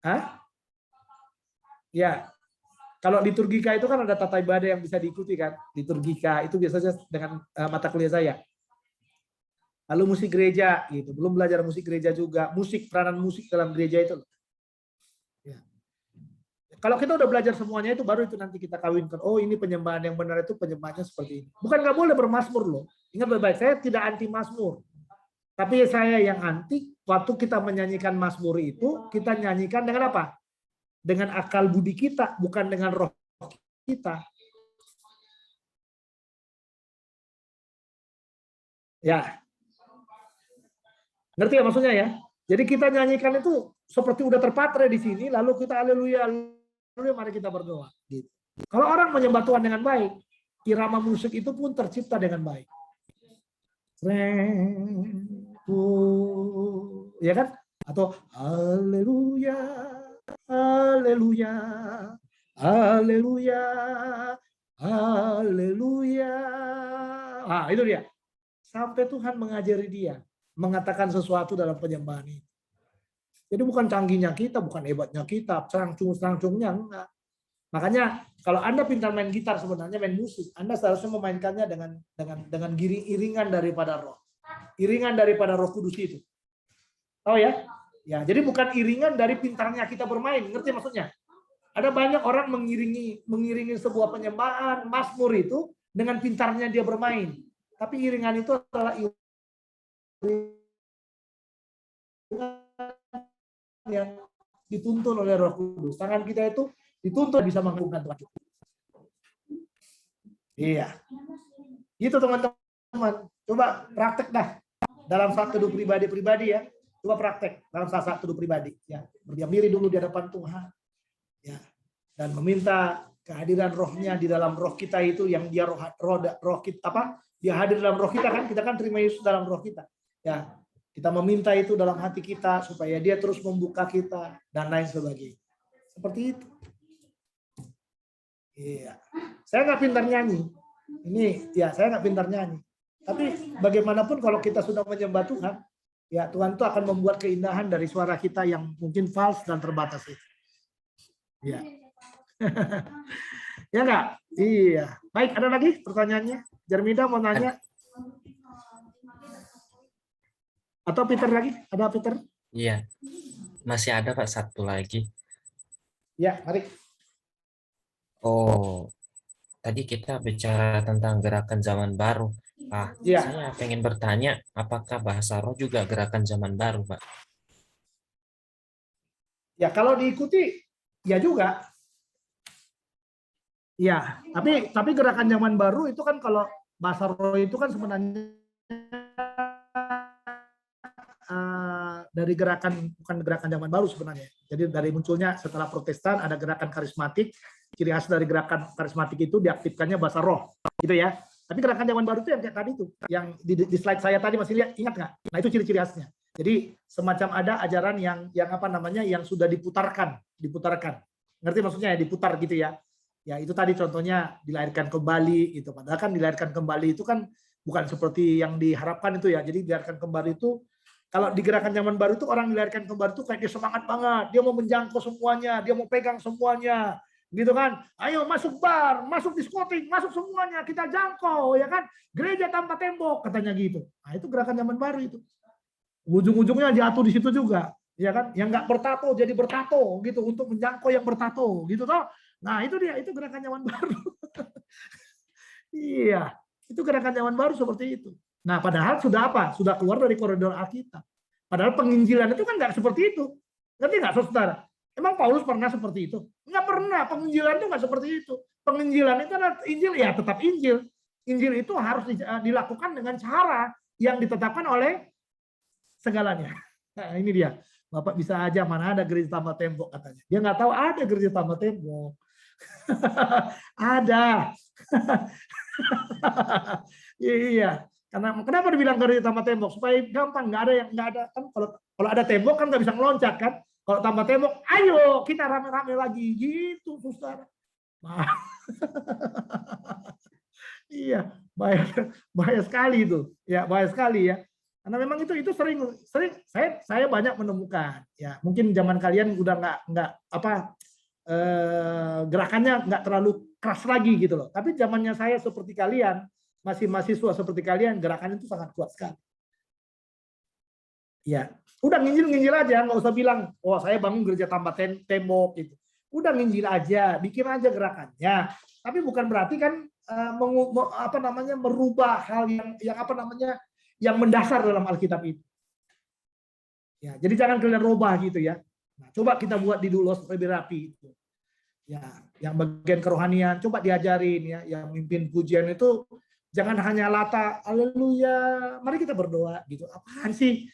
Hah? Ya. Kalau liturgika itu kan ada tata ibadah yang bisa diikuti kan. Liturgika itu biasanya dengan mata kuliah saya. Lalu musik gereja gitu. Belum belajar musik gereja juga. Musik, peranan musik dalam gereja itu. Ya. Kalau kita udah belajar semuanya itu baru itu nanti kita kawinkan. Oh, ini penyembahan yang benar itu penyembahannya seperti ini. Bukan nggak boleh bermazmur loh. Ingat baik-baik, saya tidak anti mazmur. Tapi saya yang anti waktu kita menyanyikan mazmur itu, kita nyanyikan dengan apa? Dengan akal budi kita, bukan dengan roh kita. Ya. Ngerti ya maksudnya ya? Jadi kita nyanyikan itu seperti udah terpatri di sini, lalu kita haleluya, haleluya, mari kita berdoa. Gitu. Kalau orang menyembah Tuhan dengan baik, irama musik itu pun tercipta dengan baik. Ya kan? Atau haleluya, haleluya, haleluya, haleluya. Ah, itu dia. Sampai Tuhan mengajari dia mengatakan sesuatu dalam penyembahan itu. Jadi bukan canggihnya kita, bukan hebatnya kita, serangcung-serangcungnya, enggak. Makanya kalau Anda pintar main gitar, sebenarnya main musik, Anda seharusnya memainkannya dengan iringan daripada roh. Iringan daripada Roh Kudus itu. Tahu ya? Ya, jadi bukan iringan dari pintarnya kita bermain, ngerti maksudnya? Ada banyak orang mengiringi sebuah penyembahan, mazmur itu dengan pintarnya dia bermain. Tapi iringan itu adalah iringan yang dituntun oleh Roh Kudus. Tangan kita itu dituntun bisa mengagungkan Tuhan. Iya. Itu teman-teman. Coba praktek dah dalam saat teduh pribadi ya. Coba praktek dalam saat teduh pribadi ya. Berdiam diri dulu di hadapan Tuhan. Ya. Dan meminta kehadiran rohnya di dalam roh kita itu yang dia roh kita apa? Dia hadir dalam roh kita kan, kita kan terima Yesus dalam roh kita. Ya. Kita meminta itu dalam hati kita supaya dia terus membuka kita dan lain sebagainya. Seperti itu. Iya. Saya nggak pintar nyanyi. Ini ya saya nggak pintar nyanyi. Tapi bagaimanapun kalau kita sudah menyembah Tuhan, ya Tuhan itu akan membuat keindahan dari suara kita yang mungkin false dan terbatas itu. Ya. Ya nggak? Iya. Baik, ada lagi pertanyaannya? Jarmida mau nanya? Atau Peter lagi? Ada Peter? Iya, masih ada Pak satu lagi. Ya, mari. Oh, tadi kita bicara tentang gerakan zaman baru. Pak, Ya. saya pengen bertanya, apakah bahasa roh juga gerakan zaman baru, Pak? Ya, kalau diikuti, ya juga. Ya, tapi gerakan zaman baru itu kan kalau bahasa roh itu kan sebenarnya dari gerakan, bukan gerakan zaman baru sebenarnya. Jadi dari munculnya setelah Protestan ada gerakan karismatik, ciri khas dari gerakan karismatik itu diaktifkannya bahasa roh, gitu ya. Tapi gerakan zaman baru itu yang kayak tadi itu, yang di slide saya tadi masih lihat, ingat nggak? Nah itu ciri-ciri khasnya. Jadi semacam ada ajaran yang apa namanya, yang sudah diputarkan, ngerti maksudnya ya, diputar gitu ya. Ya itu tadi contohnya dilahirkan kembali, gitu. Padahal kan dilahirkan kembali itu kan bukan seperti yang diharapkan itu ya. Jadi dilahirkan kembali itu kalau di gerakan zaman baru itu orang dilahirkan kembali itu kayak dia semangat banget, dia mau menjangkau semuanya, dia mau pegang semuanya, gitu kan? Ayo masuk bar, masuk diskotik, masuk semuanya, kita jangkau, ya kan? Gereja tanpa tembok, katanya gitu. Nah itu gerakan zaman baru itu. Ujung-ujungnya jatuh di situ juga, ya kan? Yang nggak bertato jadi bertato, gitu, untuk menjangkau yang bertato, gitu toh? Nah itu dia, itu gerakan zaman baru. Iya, itu gerakan zaman baru seperti itu. Nah, padahal sudah apa? Sudah keluar dari koridor Alkitab. Padahal penginjilan itu kan nggak seperti itu. Ngerti nggak, saudara? Emang Paulus pernah seperti itu? Nggak pernah. Penginjilan itu nggak seperti itu. Penginjilan itu adalah Injil, ya tetap Injil. Injil itu harus dilakukan dengan cara yang ditetapkan oleh segalanya. Nah, ini dia. Bapak bisa aja, mana ada gereja tambah tembok katanya. Dia nggak tahu ada gereja tambah tembok. Ada. Iya. Karena kenapa dibilang gereja tambah tembok? Supaya gampang, nggak ada kan, kalau ada tembok kan nggak bisa meloncat kan. Kalau tambah tembok, ayo kita rame-rame lagi gitu, saudara. Nah. Iya, bahaya sekali itu. Ya, bahaya sekali ya. Karena memang itu sering saya banyak menemukan. Ya, mungkin zaman kalian udah nggak apa gerakannya nggak terlalu keras lagi gitu loh. Tapi zamannya saya seperti kalian, masih mahasiswa seperti kalian, gerakan itu sangat kuat sekali. Ya, udah nginjil aja, nggak usah bilang, oh saya bangun gereja tambah tembok gitu. Udah nginjil aja, bikin aja gerakannya. Tapi bukan berarti kan merubah hal yang yang mendasar dalam Alkitab itu. Ya, jadi jangan kalian rubah gitu ya. Nah, coba kita buat di Dulos lebih rapi itu. Ya, yang bagian kerohanian coba diajarin ya, yang mimpin pujian itu jangan hanya lata haleluya, mari kita berdoa gitu. Apaan sih?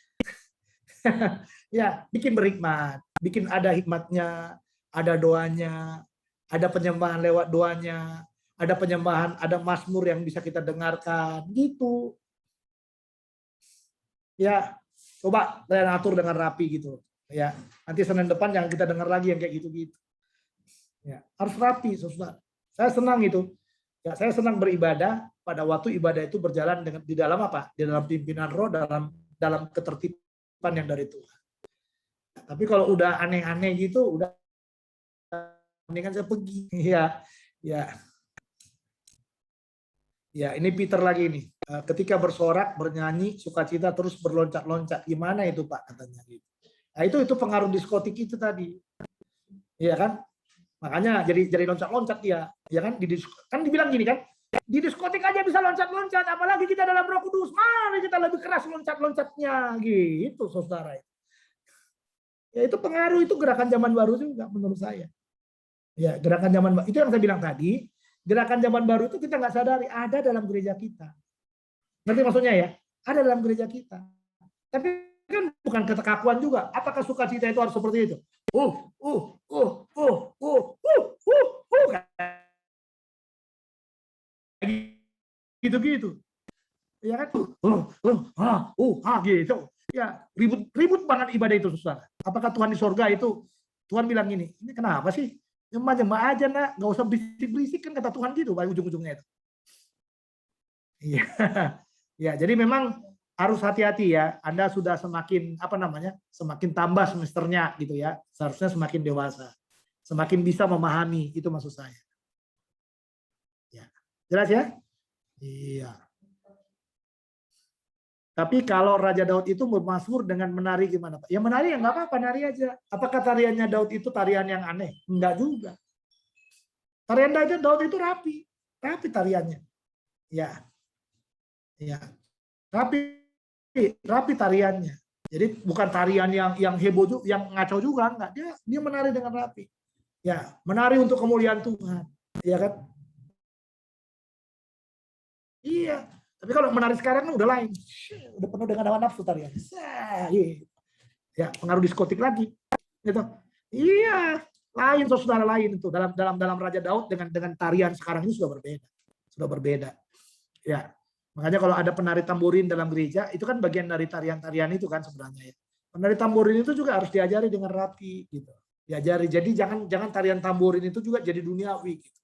Ya, bikin berhikmat, bikin ada hikmatnya, ada doanya, ada penyembahan lewat doanya, ada penyembahan, ada mazmur yang bisa kita dengarkan, gitu. Ya, coba kalian atur dengan rapi gitu. Ya, nanti Senin depan jangan kita dengar lagi yang kayak gitu-gitu. Ya, harus rapi, saudara. Saya senang itu. Ya, saya senang beribadah pada waktu ibadah itu berjalan dengan di dalam apa? Di dalam pimpinan roh, dalam ketertiban yang dari Tuhan. Tapi kalau udah aneh-aneh gitu, udah mendingan saya pergi. Ya, ya. Ya, ini Peter lagi nih. Ketika bersorak, bernyanyi, sukacita terus berloncat-loncat. Gimana itu, Pak? Katanya. Nah, itu pengaruh diskotik itu tadi. Iya kan? Makanya jadi loncat-loncat dia. Ya kan? Kan dibilang gini kan? Di diskotik aja bisa loncat-loncat, apalagi kita dalam Roh Kudus. Mari kita lebih keras loncat-loncatnya. Gitu, saudara. Ya, itu pengaruh, itu gerakan zaman baru juga menurut saya. Ya, gerakan zaman baru. Itu yang saya bilang tadi. Gerakan zaman baru itu kita nggak sadari ada dalam gereja kita. Ngerti maksudnya ya? Ada dalam gereja kita. Tapi kan bukan ketekakuan juga. Apakah sukacita itu harus seperti itu? Gitu-gitu. Ya kan? Gitu. Ya, ribut banget ibadah itu, saudara. Apakah Tuhan di sorga itu, Tuhan bilang gini, ini kenapa sih? Nyembah aja, nak, nggak usah berisik-berisik, kan kata Tuhan gitu, pada ujung-ujungnya itu. Iya, ya, jadi memang harus hati-hati ya. Anda sudah semakin semakin tambah semesternya gitu ya. Seharusnya semakin dewasa, semakin bisa memahami, itu maksud saya. Ya, jelas ya? Iya. Tapi kalau Raja Daud itu bermazmur dengan menari gimana, Pak? Ya menari ya nggak apa-apa, nari aja. Apakah tariannya Daud itu tarian yang aneh? Enggak juga. Tarian Daud itu rapi tariannya. Ya, ya, rapi tariannya. Jadi bukan tarian yang heboh juga, yang ngaco juga, enggak. Dia menari dengan rapi. Ya, menari untuk kemuliaan Tuhan. Iya kan? Iya. Tapi kalau menari sekarang udah lain, udah penuh dengan hawa nafsu tarian. Ya, pengaruh diskotik lagi, gitu. Iya, lain saudara, lain itu dalam Raja Daud dengan tarian sekarang ini sudah berbeda. Ya, makanya kalau ada penari tamborin dalam gereja, itu kan bagian dari tarian-tarian itu kan sebenarnya ya. Penari tamborin itu juga harus diajari dengan rapi, gitu. Diajari. Jadi jangan tarian tamborin itu juga jadi duniawi, gitu.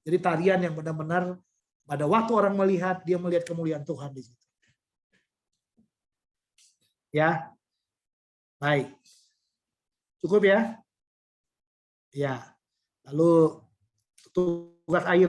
Jadi tarian yang benar-benar pada waktu orang melihat, dia melihat kemuliaan Tuhan di situ. Ya. Baik. Cukup ya? Ya. Lalu tugas akhirnya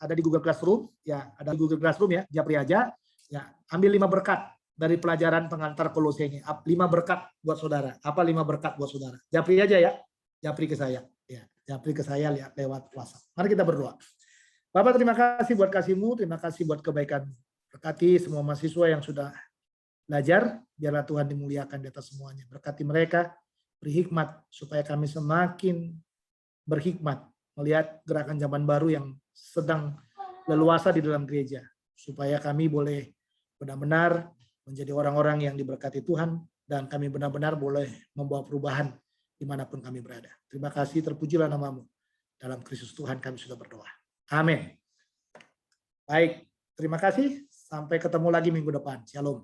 ada di Google Classroom, ya, ada di Google Classroom ya, japri aja. Ya, ambil 5 berkat dari pelajaran pengantar Kolose ini. 5 berkat buat saudara. Apa 5 berkat buat saudara? Japri aja ya. Japri ke saya. Ya, japri ke saya lihat lewat WhatsApp. Mari kita berdoa. Bapak, terima kasih buat kasih-Mu, terima kasih buat kebaikan. Berkati semua mahasiswa yang sudah belajar, biarlah Tuhan dimuliakan di atas semuanya. Berkati mereka, beri hikmat supaya kami semakin berhikmat melihat gerakan zaman baru yang sedang leluasa di dalam gereja, supaya kami boleh benar-benar menjadi orang-orang yang diberkati Tuhan, dan kami benar-benar boleh membawa perubahan dimanapun kami berada. Terima kasih, terpujilah nama-Mu. Dalam Kristus Tuhan kami sudah berdoa. Amin. Baik, terima kasih. Sampai ketemu lagi minggu depan. Shalom.